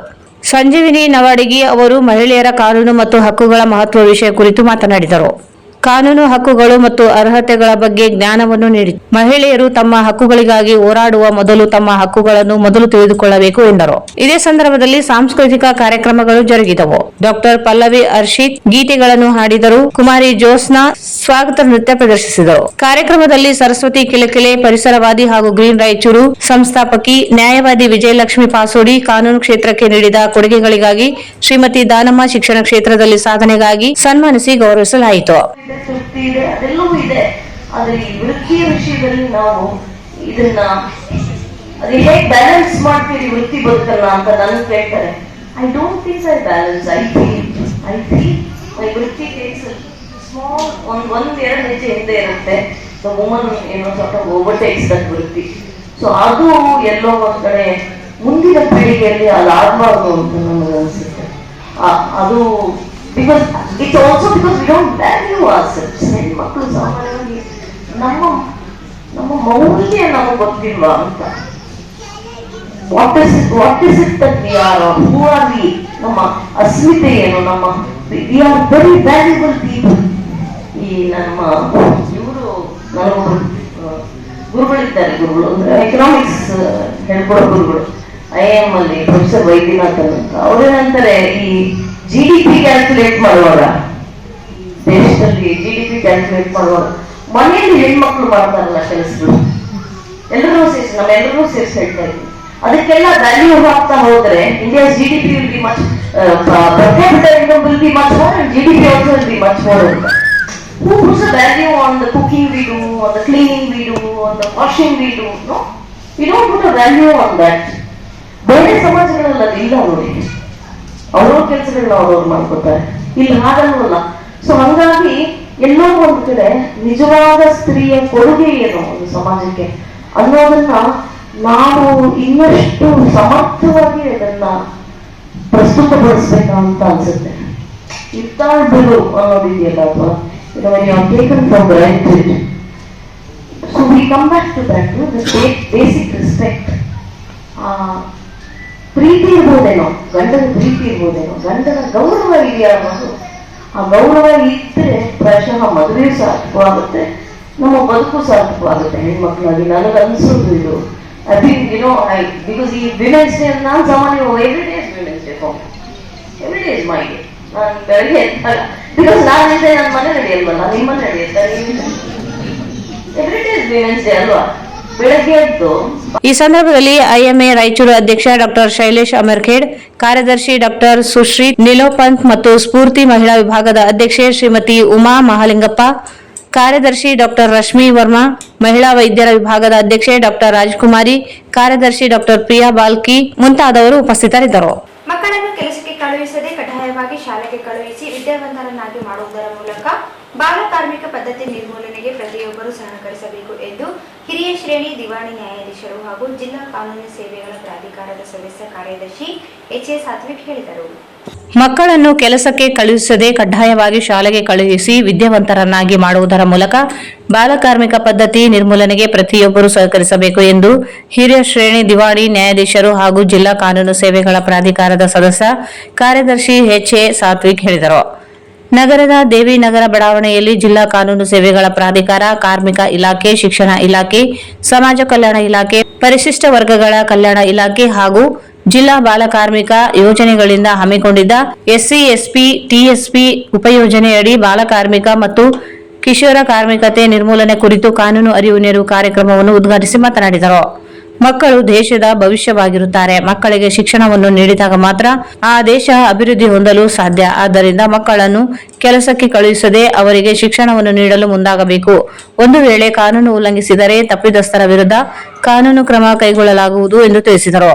ಸಂಜೀವಿನಿ ನವಾಡಿಗಿ ಅವರು ಮಹಿಳೆಯರ ಕಾನೂನು ಮತ್ತು ಹಕ್ಕುಗಳ ಮಹತ್ವ ವಿಷಯ ಕುರಿತು ಮಾತನಾಡಿದರು. ಕಾನೂನು ಹಕ್ಕುಗಳು ಮತ್ತು ಅರ್ಹತೆಗಳ ಬಗ್ಗೆ ಜ್ಞಾನವನ್ನು ನೀಡಿ ಮಹಿಳೆಯರು ತಮ್ಮ ಹಕ್ಕುಗಳಿಗಾಗಿ ಹೋರಾಡುವ ಮೊದಲು ತಮ್ಮ ಹಕ್ಕುಗಳನ್ನು ಮೊದಲು ತಿಳಿದುಕೊಳ್ಳಬೇಕು ಎಂದರು. ಇದೇ ಸಂದರ್ಭದಲ್ಲಿ ಸಾಂಸ್ಕೃತಿಕ ಕಾರ್ಯಕ್ರಮಗಳು ಜರುಗಿದವು. ಡಾಕ್ಟರ್ ಪಲ್ಲವಿ ಹರ್ಷಿತ್ ಗೀತೆಗಳನ್ನು ಹಾಡಿದರು. ಕುಮಾರಿ ಜ್ಯೋತ್ಸ್ನಾ ಸ್ವಾಗತ ನೃತ್ಯ ಪ್ರದರ್ಶಿಸಿದರು. ಕಾರ್ಯಕ್ರಮದಲ್ಲಿ ಸರಸ್ವತಿ ಕಿಲಕಿಲೆ, ಪರಿಸರವಾದಿ ಹಾಗೂ ಗ್ರೀನ್ ರಾಯಚೂರು ಸಂಸ್ಥಾಪಕಿ ನ್ಯಾಯವಾದಿ ವಿಜಯಲಕ್ಷ್ಮಿ ಪಾಸೋಡಿ ಕಾನೂನು ಕ್ಷೇತ್ರಕ್ಕೆ ನೀಡಿದ ಕೊಡುಗೆಗಳಿಗಾಗಿ ಶ್ರೀಮತಿ ದಾನಮ್ಮ ಶಿಕ್ಷಣ ಕ್ಷೇತ್ರದಲ್ಲಿ ಸಾಧನೆಗಾಗಿ ಸನ್ಮಾನಿಸಿ ಗೌರವಿಸಲಾಯಿತು. ತೃಪ್ತಿ ಇದೆ, ಅದೆಲ್ಲವೂ ಇದೆ. ಆದರೆ ಈ ವೃತ್ತಿಯ ವಿಷಯದಲ್ಲಿ ನಾವು ಇದನ್ನ ಅದು ಹೇಗೆ ಬ್ಯಾಲೆನ್ಸ್ ಮಾಡ್ತೀರಿ ವೃತ್ತಿ ಬದುಕಲ್ಲ ಅಂತ ನನ್ನ ಕೇಳ್ತಾರೆ. I don't think I balance. I feel my ವೃತ್ತಿ ಟೇಕ್ಸ್ ಸ್ಮಾಲ್ ಒಂದೆರಡು ಹೆಜ್ಜೆ ಹಿಂದೆ ಇರುತ್ತೆ. ಸೊ ವುಮನ್ ಏನೋ ಸ್ವಲ್ಪ ಓವರ್ಟೇಕ್ಸ್ ದಟ್ ವೃತ್ತಿ. ಸೊ ಅದು ಎಲ್ಲೋ ಒಂದ್ ಕಡೆ ಮುಂದಿನ ಪೀಳಿಗೆಯಲ್ಲಿ ಅದಾಗಬಾರ್ದು ಅಂತ ನನಗೆ ಅನಿಸುತ್ತೆ. ಅದು because it's also because we don't value ourselves. ಹೆಣ್ಮಕ್ಳು ಸಾಮಾನ್ಯವಾಗಿ ನಮ್ಮ ಮೌಲ್ಯ ನಮಗೆ ಗೊತ್ತಿಲ್ವಾ ಅಂತ. What is it that we are, who are we, ನಮ್ಮ ಅಸ್ಮಿತೆ ಏನು, ನಮ್ಮ we are very valuable people. ಈ ನಮ್ಮ ಇವರು ನನಗೊಬ್ಬರು ಗುರುಗಳಿದ್ದಾರೆ, ಗುರುಗಳು ಅಂದ್ರೆ ಎಕನಾಮಿಕ್ಸ್ ಹೇಳ್ಕೊಡೋ ಗುರುಗಳು, IIM ಅಲ್ಲಿ ಪ್ರೊಫೆಸರ್ ವೈದ್ಯನಾಥನ್ ಅಂತ. ಅವ್ರೇನಂತಾರೆ, ಈ GDP ಕ್ಯಾಲ್ಕುಲೇಟ್ ಮಾಡುವಾಗ, ದೇಶದಲ್ಲಿ GDP ಕ್ಯಾಲ್ಕುಲೇಟ್ ಮಾಡುವಾಗ ಮನೆಯಲ್ಲಿ ಹೆಣ್ಮಕ್ಳು ಮಾಡ್ತಾರಲ್ಲ ಕೆಲಸಗಳು, ಎಲ್ಲರೂ ಸೇರಿಸಿ ನಮ್ಮೆಲ್ಲರೂ ಸೇರಿಸಿ ಹೇಳ್ತಾ ಇದ್ವಿ. ಅದಕ್ಕೆಲ್ಲ ವ್ಯಾಲ್ಯೂ ಆಗ್ತಾ ಹೋದ್ರೆ India GDP will be much, per capita income will be much more and GDP also will be much more. Who puts a value on the cooking we do, on the cleaning we do, on the washing we do? No, we don't put a value on that. ಬೇರೆ ಸಮಾಜಗಳಲ್ಲಿ ಅದು ಇಲ್ಲ ನೋಡಿ. ಅವ್ರವ್ರ ಕೆಲಸಗಳನ್ನ ಅವ್ರವ್ರು ಮಾಡ್ಕೊತಾರೆ, ಇಲ್ಲಿ ಹಾಗಲ್ವಲ್ಲ. ಸೊ ಹಂಗಾಗಿ ಎಲ್ಲೋ ಒಂದ್ ಕಡೆ ನಿಜವಾದ ಸ್ತ್ರೀಯ ಕೊಡುಗೆ ಏನು ಒಂದು ಸಮಾಜಕ್ಕೆ ಅನ್ನೋದನ್ನ ನಾವು ಇನ್ನಷ್ಟು ಸಮರ್ಥವಾಗಿ ಅದನ್ನ ಪ್ರಸ್ತುತಪಡಿಸ್ಬೇಕಂತ ಅನ್ಸುತ್ತೆ. ಇರ್ತಾಳ್ಬಿಡು ಅನ್ನೋದಿದೆಯಲ್ಲ, ಅಥವಾ taken for granted. So we come back to that, basic respect. ಪ್ರೀತಿ ಇರ್ಬೋದೇನೋ, ಗಂಡನ ಪ್ರೀತಿ ಇರ್ಬೋದೇನೋ, ಗಂಡನ ಗೌರವ ಇದೆಯಾ ಅನ್ನೋದು. ಆ ಗೌರವ ಇದ್ರೆ ಪ್ರಾಯಶಃ ಮದುವೆ ಸಾರ್ಥಕವಾಗುತ್ತೆ, ನಮ್ಮ ಬದುಕು ಸಾರ್ಥಕವಾಗುತ್ತೆ ಹೆಣ್ಮಕ್ಳಾಗಿ ನನಗೆ ಅನ್ಸೋದು ಇದು. ಐ ಥಿಂಕ್ ಬಿಕಾಸ್ ಈ ವಿಮೆನ್ಸ್ ಡೇ ನಾನು ಸಾಮಾನ್ಯ every day is women's day for every day is my day. ನಾನು ಬೆಳಗ್ಗೆ ಎದ್ದಲ್ಲ, ಬಿಕಾಸ್ ನಾನು ಇದ್ದೆ ನನ್ನ ಮನೆ ನಡೆಯಲ್ವಲ್ಲ, ನಿಮ್ಮ ಮನೆ ನಡೆಯುತ್ತೆ. Every day is women's day ಅಲ್ವಾ? ಬೆಳಗ್ಗೆ ಎದ್ದು. ಈ ಸಂದರ್ಭದಲ್ಲಿ IMA ರಾಯಚೂರು ಅಧ್ಯಕ್ಷ ಡಾಕ್ಟರ್ ಶೈಲೇಶ್ ಅಮರ್ಖೇಡ್, ಕಾರ್ಯದರ್ಶಿ ಡಾಕ್ಟರ್ ಸುಶ್ರೀ ನಿಲೋಪಂತ್ ಮತ್ತು ಸ್ಫೂರ್ತಿ ಮಹಿಳಾ ವಿಭಾಗದ ಅಧ್ಯಕ್ಷೆ ಶ್ರೀಮತಿ ಉಮಾ ಮಹಾಲಿಂಗಪ್ಪ, ಕಾರ್ಯದರ್ಶಿ ಡಾಕ್ಟರ್ ರಶ್ಮಿ ವರ್ಮಾ, ಮಹಿಳಾ ವೈದ್ಯರ ವಿಭಾಗದ ಅಧ್ಯಕ್ಷೆ ಡಾಕ್ಟರ್ ರಾಜಕುಮಾರಿ, ಕಾರ್ಯದರ್ಶಿ ಡಾಕ್ಟರ್ ಪ್ರಿಯಾ ಬಾಲ್ಕಿ ಮುಂತಾದವರು ಉಪಸ್ಥಿತರಿದ್ದರು. ಮಕ್ಕಳನ್ನು ಕೆಲಸಕ್ಕೆ ಕಳುಹಿಸದೆ ಕಡ್ಡಾಯವಾಗಿ ಶಾಲೆಗೆ ಕಳುಹಿಸಿ ವಿದ್ಯಾವಂತರನ್ನಾಗಿ ಮಾಡುವುದರ ಮೂಲಕ ಬಾಲ ಕಾರ್ಮಿಕ ಪದ್ಧತಿ ನಿರ್ಮೂಲನೆಗೆ ಪ್ರತಿಯೊಬ್ಬರೂ ಸಹಕರಿಸಬೇಕು ಎಂದು ಹಿರಿಯ ಶ್ರೇಣಿ ದಿವಾಣಿ ನ್ಯಾಯಾಧೀಶರು ಹಾಗೂ ಜಿಲ್ಲಾ ಕಾನೂನು ಸೇವೆಗಳ ಪ್ರಾಧಿಕಾರದ ಸದಸ್ಯ ಕಾರ್ಯದರ್ಶಿ HA ಸಾತ್ವಿಕ್ ಹೇಳಿದರು. ಮಕ್ಕಳನ್ನು ಕೆಲಸಕ್ಕೆ ಕಳುಹಿಸದೆ ಕಡ್ಡಾಯವಾಗಿ ಶಾಲೆಗೆ ಕಳುಹಿಸಿ ವಿದ್ಯಾವಂತರನ್ನಾಗಿ ಮಾಡುವುದರ ಮೂಲಕ ಬಾಲಕಾರ್ಮಿಕ ಪದ್ಧತಿ ನಿರ್ಮೂಲನೆಗೆ ಪ್ರತಿಯೊಬ್ಬರೂ ಸಹಕರಿಸಬೇಕು ಎಂದು ಹಿರಿಯ ಶ್ರೇಣಿ ದಿವಾಣಿ ನ್ಯಾಯಾಧೀಶರು ಹಾಗೂ ಜಿಲ್ಲಾ ಕಾನೂನು ಸೇವೆಗಳ ಪ್ರಾಧಿಕಾರದ ಸದಸ್ಯ ಕಾರ್ಯದರ್ಶಿ HA ಸಾತ್ವಿಕ್ ಹೇಳಿದರು. ನಗರದ ದೇವಿನಗರ ಬಡಾವಣೆಯಲ್ಲಿ ಜಿಲ್ಲಾ ಕಾನೂನು ಸೇವೆಗಳ ಪ್ರಾಧಿಕಾರ, ಕಾರ್ಮಿಕ ಇಲಾಖೆ, ಶಿಕ್ಷಣ ಇಲಾಖೆ, ಸಮಾಜ ಕಲ್ಯಾಣ ಇಲಾಖೆ, ಪರಿಶಿಷ್ಟ ವರ್ಗಗಳ ಕಲ್ಯಾಣ ಇಲಾಖೆ ಹಾಗೂ ಜಿಲ್ಲಾ ಬಾಲಕಾರ್ಮಿಕ ಯೋಜನೆಗಳಿಂದ ಹಮ್ಮಿಕೊಂಡಿದ್ದ SC, SP, TSP ಉಪಯೋಜನೆಯಡಿ ಬಾಲಕಾರ್ಮಿಕ ಮತ್ತು ಕಿಶೋರ ಕಾರ್ಮಿಕತೆ ನಿರ್ಮೂಲನೆ ಕುರಿತು ಕಾನೂನು ಅರಿವು ನೆರವು ಕಾರ್ಯಕ್ರಮವನ್ನು ಉದ್ಘಾಟಿಸಿ ಮಾತನಾಡಿದರು. ಮಕ್ಕಳು ದೇಶದ ಭವಿಷ್ಯವಾಗಿರುತ್ತಾರೆ. ಮಕ್ಕಳಿಗೆ ಶಿಕ್ಷಣವನ್ನು ನೀಡಿದಾಗ ಮಾತ್ರ ಆ ದೇಶ ಅಭಿವೃದ್ಧಿ ಹೊಂದಲು ಸಾಧ್ಯ. ಆದ್ದರಿಂದ ಮಕ್ಕಳನ್ನು ಕೆಲಸಕ್ಕೆ ಕಳುಹಿಸದೆ ಅವರಿಗೆ ಶಿಕ್ಷಣವನ್ನು ನೀಡಲು ಮುಂದಾಗಬೇಕು. ಒಂದು ವೇಳೆ ಕಾನೂನು ಉಲ್ಲಂಘಿಸಿದರೆ ತಪ್ಪಿತಸ್ಥರ ವಿರುದ್ಧ ಕಾನೂನು ಕ್ರಮ ಕೈಗೊಳ್ಳಲಾಗುವುದು ಎಂದು ತಿಳಿಸಿದರು.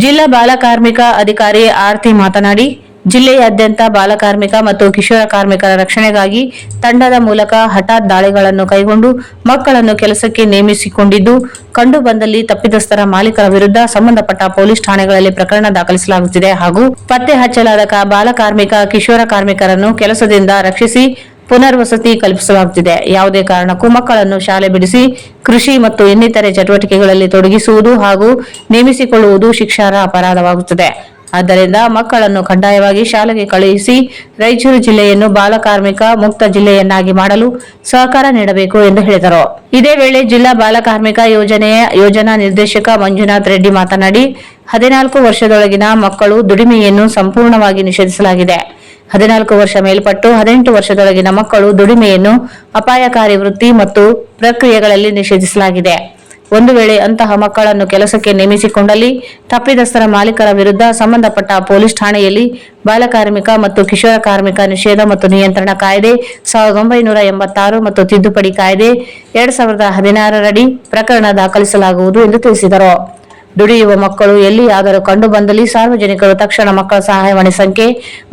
ಜಿಲ್ಲಾ ಬಾಲ ಕಾರ್ಮಿಕ ಅಧಿಕಾರಿ ಆರ್ತಿ ಮಾತನಾಡಿ, ಜಿಲ್ಲೆಯಾದ್ಯಂತ ಬಾಲಕಾರ್ಮಿಕ ಮತ್ತು ಕಿಶೋರ ಕಾರ್ಮಿಕರ ರಕ್ಷಣೆಗಾಗಿ ತಂಡದ ಮೂಲಕ ಹಠಾತ್ ದಾಳಿಗಳನ್ನು ಕೈಗೊಂಡು ಮಕ್ಕಳನ್ನು ಕೆಲಸಕ್ಕೆ ನೇಮಿಸಿಕೊಂಡಿದ್ದು, ಕಂಡು ಬಂದಲ್ಲಿ ತಪ್ಪಿತಸ್ಥರ ಮಾಲೀಕರ ವಿರುದ್ಧ ಸಂಬಂಧಪಟ್ಟ ಪೊಲೀಸ್ ಠಾಣೆಗಳಲ್ಲಿ ಪ್ರಕರಣ ದಾಖಲಿಸಲಾಗುತ್ತಿದೆ ಹಾಗೂ ಪತ್ತೆ ಹಚ್ಚಲಾದ ಬಾಲಕಾರ್ಮಿಕ, ಕಿಶೋರ ಕಾರ್ಮಿಕರನ್ನು ಕೆಲಸದಿಂದ ರಕ್ಷಿಸಿ ಪುನರ್ವಸತಿ ಕಲ್ಪಿಸಲಾಗುತ್ತಿದೆ. ಯಾವುದೇ ಕಾರಣಕ್ಕೂ ಮಕ್ಕಳನ್ನು ಶಾಲೆ ಬಿಡಿಸಿ ಕೃಷಿ ಮತ್ತು ಇನ್ನಿತರೆ ಚಟುವಟಿಕೆಗಳಲ್ಲಿ ತೊಡಗಿಸುವುದು ಹಾಗೂ ನೇಮಿಸಿಕೊಳ್ಳುವುದು ಶಿಕ್ಷಾರ್ಹ ಅಪರಾಧವಾಗುತ್ತದೆ. ಆದ್ದರಿಂದ ಮಕ್ಕಳನ್ನು ಕಡ್ಡಾಯವಾಗಿ ಶಾಲೆಗೆ ಕಳುಹಿಸಿ ರಾಯಚೂರು ಜಿಲ್ಲೆಯನ್ನು ಬಾಲಕಾರ್ಮಿಕ ಮುಕ್ತ ಜಿಲ್ಲೆಯನ್ನಾಗಿ ಮಾಡಲು ಸಹಕಾರ ನೀಡಬೇಕು ಎಂದು ಹೇಳಿದರು. ಇದೇ ವೇಳೆ ಜಿಲ್ಲಾ ಬಾಲಕಾರ್ಮಿಕ ಯೋಜನೆಯ ಯೋಜನಾ ನಿರ್ದೇಶಕ ಮಂಜುನಾಥ್ ರೆಡ್ಡಿ ಮಾತನಾಡಿ, 14 ವರ್ಷದೊಳಗಿನ ಮಕ್ಕಳು ದುಡಿಮೆಯನ್ನು ಸಂಪೂರ್ಣವಾಗಿ ನಿಷೇಧಿಸಲಾಗಿದೆ. 14 ವರ್ಷ ಮೇಲ್ಪಟ್ಟು 18 ವರ್ಷದೊಳಗಿನ ಮಕ್ಕಳು ದುಡಿಮೆಯನ್ನು ಅಪಾಯಕಾರಿ ವೃತ್ತಿ ಮತ್ತು ಪ್ರಕ್ರಿಯೆಗಳಲ್ಲಿ ನಿಷೇಧಿಸಲಾಗಿದೆ. ಒಂದು ವೇಳೆ ಅಂತಹ ಮಕ್ಕಳನ್ನು ಕೆಲಸಕ್ಕೆ ನೇಮಿಸಿಕೊಂಡಲ್ಲಿ ತಪ್ಪಿತಸ್ಥರ ಮಾಲೀಕರ ವಿರುದ್ಧ ಸಂಬಂಧಪಟ್ಟ ಪೊಲೀಸ್ ಠಾಣೆಯಲ್ಲಿ ಬಾಲಕಾರ್ಮಿಕ ಮತ್ತು ಕಿಶೋರ ಕಾರ್ಮಿಕ ನಿಷೇಧ ಮತ್ತು ನಿಯಂತ್ರಣ ಕಾಯ್ದೆ 1986 ಮತ್ತು ತಿದ್ದುಪಡಿ ಕಾಯ್ದೆ 2016 ರಡಿ ಪ್ರಕರಣ ದಾಖಲಿಸಲಾಗುವುದು ಎಂದು ತಿಳಿಸಿದರು. ದುಡಿಯುವ ಮಕ್ಕಳು ಎಲ್ಲಿಯಾದರೂ ಕಂಡು ಬಂದಲ್ಲಿ ಸಾರ್ವಜನಿಕರು ತಕ್ಷಣ ಮಕ್ಕಳ ಸಹಾಯವಾಣಿ ಸಂಖ್ಯೆ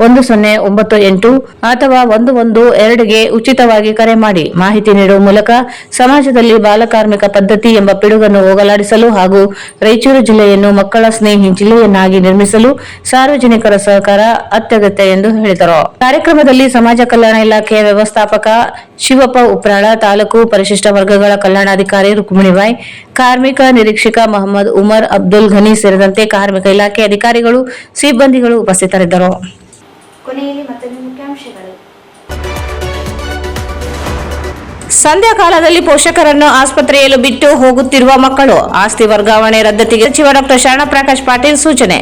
1098 ಅಥವಾ 112ಗೆ ಉಚಿತವಾಗಿ ಕರೆ ಮಾಡಿ ಮಾಹಿತಿ ನೀಡುವ ಮೂಲಕ ಸಮಾಜದಲ್ಲಿ ಬಾಲಕಾರ್ಮಿಕ ಪದ್ಧತಿ ಎಂಬ ಪಿಡುಗನ್ನು ಹೋಗಲಾಡಿಸಲು ಹಾಗೂ ರಾಯಚೂರು ಜಿಲ್ಲೆಯನ್ನು ಮಕ್ಕಳ ಸ್ನೇಹಿ ಜಿಲ್ಲೆಯನ್ನಾಗಿ ನಿರ್ಮಿಸಲು ಸಾರ್ವಜನಿಕರ ಸಹಕಾರ ಅತ್ಯಗತ್ಯ ಎಂದು ಹೇಳಿದರು. ಕಾರ್ಯಕ್ರಮದಲ್ಲಿ ಸಮಾಜ ಕಲ್ಯಾಣ ಇಲಾಖೆಯ ವ್ಯವಸ್ಥಾಪಕ ಶಿವಪ್ಪ ಉಪ್ರಾಳ, ತಾಲೂಕು ಪರಿಶಿಷ್ಟ ವರ್ಗಗಳ ಕಲ್ಯಾಣಾಧಿಕಾರಿ ರುಕ್ಮಿಣಿಬಾಯಿ, ಕಾರ್ಮಿಕ ನಿರೀಕ್ಷಕ ಮೊಹಮ್ಮದ್ ಉಮರ್ ಅಬ್ದುಲ್ ಘನಿ ಸೇರಿದಂತೆ ಕಾರ್ಮಿಕ ಇಲಾಖೆ ಅಧಿಕಾರಿಗಳು, ಸಿಬ್ಬಂದಿಗಳು ಉಪಸ್ಥಿತರಿದ್ದರು. ಕೊನೆಯಲ್ಲಿ ಮತ್ತೊಂದು ಮುಖ್ಯಾಂಶಗಳು. ಸಂಧ್ಯಾ ಕಾಲದಲ್ಲಿ ಪೋಷಕರನ್ನು ಆಸ್ಪತ್ರೆಯಲ್ಲಿ ಬಿಟ್ಟು ಹೋಗುತ್ತಿರುವ ಮಕ್ಕಳು, ಆಸ್ತಿ ವರ್ಗಾವಣೆ ರದ್ದತಿಗೆ ಸಚಿವ ಡಾ ಶರಣಪ್ರಕಾಶ್ ಪಾಟೀಲ್ ಸೂಚನೆ.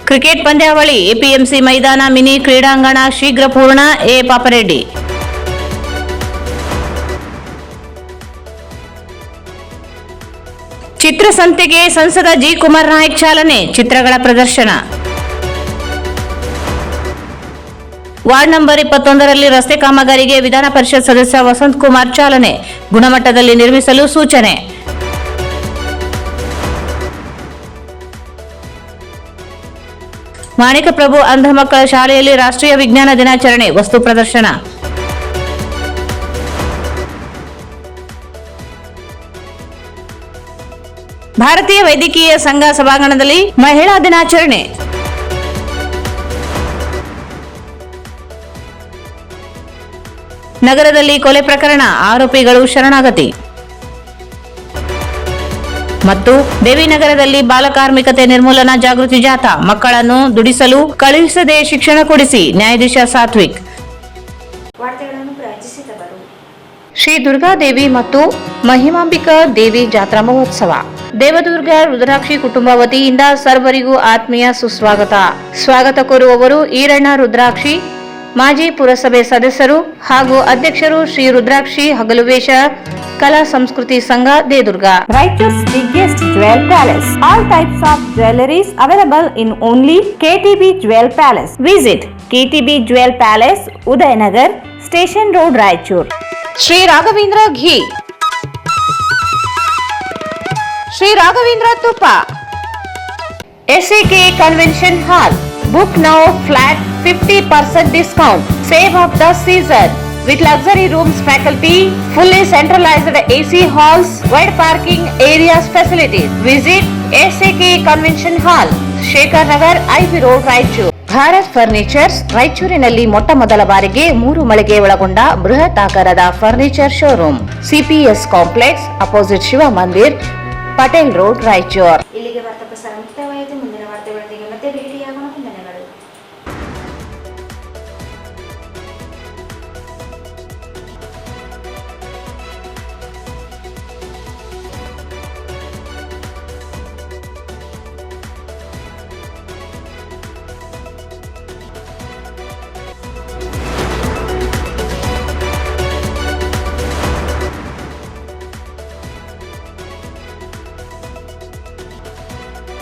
ಕ್ರಿಕೆಟ್ ಪಂದ್ಯಾವಳಿ, ಎಪಿಎಂಸಿ ಮೈದಾನ ಮಿನಿ ಕ್ರೀಡಾಂಗಣ ಶೀಘ್ರ ಪೂರ್ಣ, ಎ ಪಾಪರೆಡ್ಡಿ. ಚಿತ್ರಸಂತೆಗೆ ಸಂಸದ ಜಿ ಕುಮಾರ್ ನಾಯಕ್ ಚಾಲನೆ, ಚಿತ್ರಗಳ ಪ್ರದರ್ಶನ. ವಾರ್ಡ್ ನಂಬರ್ 21ರಲ್ಲಿ ರಸ್ತೆ ಕಾಮಗಾರಿಗೆ ವಿಧಾನ ಪರಿಷತ್ ಸದಸ್ಯ ವಸಂತ್ ಕುಮಾರ್ ಚಾಲನೆ, ಗುಣಮಟ್ಟದಲ್ಲಿ ನಿರ್ಮಿಸಲು ಸೂಚನೆ. ಮಾಣಿಕಪ್ರಭು ಅಂಧ ಮಕ್ಕಳ ಶಾಲೆಯಲ್ಲಿ ರಾಷ್ಟ್ರೀಯ ವಿಜ್ಞಾನ ದಿನಾಚರಣೆ, ವಸ್ತು ಪ್ರದರ್ಶನ. ಭಾರತೀಯ ವೈದ್ಯಕೀಯ ಸಂಘ ಸಭಾಂಗಣದಲ್ಲಿ ಮಹಿಳಾ ದಿನಾಚರಣೆ. ನಗರದಲ್ಲಿ ಕೊಲೆ ಪ್ರಕರಣ, ಆರೋಪಿಗಳು ಶರಣಾಗತಿ. ಮತ್ತು ದೇವಿನಗರದಲ್ಲಿ ಬಾಲಕಾರ್ಮಿಕತೆ ನಿರ್ಮೂಲನಾ ಜಾಗೃತಿ ಜಾಥಾ, ಮಕ್ಕಳನ್ನು ದುಡಿಸಲು ಕಳುಹಿಸದೆ ಶಿಕ್ಷಣ ಕೊಡಿಸಿ, ನ್ಯಾಯಾಧೀಶ ಸಾತ್ವಿಕ್. ವಾರ್ತೆಗಳನ್ನು ಪ್ರಾಯೋಜಿಸಿದವರು ಶ್ರೀ ದುರ್ಗಾದೇವಿ ಮತ್ತು ಮಹಿಮಾಂಬಿಕಾ ದೇವಿ ಜಾತ್ರಾ ಮಹೋತ್ಸವ. ದೇವದುರ್ಗ ರುದ್ರಾಕ್ಷಿ ಕುಟುಂಬ ವತಿಯಿಂದ ಸರ್ವರಿಗೂ ಆತ್ಮೀಯ ಸುಸ್ವಾಗತ. ಸ್ವಾಗತ ಕೋರುವವರು ಈರಣ್ಣ ರುದ್ರಾಕ್ಷಿ, ಮಾಜಿ ಪುರಸಭೆ ಸದಸ್ಯರು ಹಾಗೂ ಅಧ್ಯಕ್ಷರು, ಶ್ರೀ ರುದ್ರಾಕ್ಷಿ ಹಗಲುವೇಷ ಕಲಾ ಸಂಸ್ಕೃತಿ ಸಂಘ, ದೇದುರ್ಗ. Raiturs biggest jewel palace. All types of jewelries available in only KTB Jewel Palace. Visit KTB Jewel Palace, Udayanagar, Station Road, Raichur. Shri Raghavendra ಘೀ, ಶ್ರೀ ರಾಘವೇಂದ್ರ ತುಪ್ಪ. SAK Convention Hall. Book now flat 50% discount. Save of the season. With luxury rooms, faculty, fully centralized AC halls, wide parking areas facilities. Visit SAK Convention Hall, Shekhar Nagar, IB Road, Raichur. Bharat furnitures ರಾಯಚೂರಿನಲ್ಲಿ ಮೊಟ್ಟ ಮೊದಲ ಬಾರಿಗೆ 3 ಮಳಿಗೆ ಒಳಗೊಂಡ ಬೃಹತ್ ಆಕಾರದ furniture showroom, CPS complex, opposite Shiva Mandir, Patel road, Raichur. ಇಲ್ಲಿಗೆ ವಾರ್ತಾ ಪ್ರಸಾರ ಮುಕ್ತಾಯವಾಯಿತು.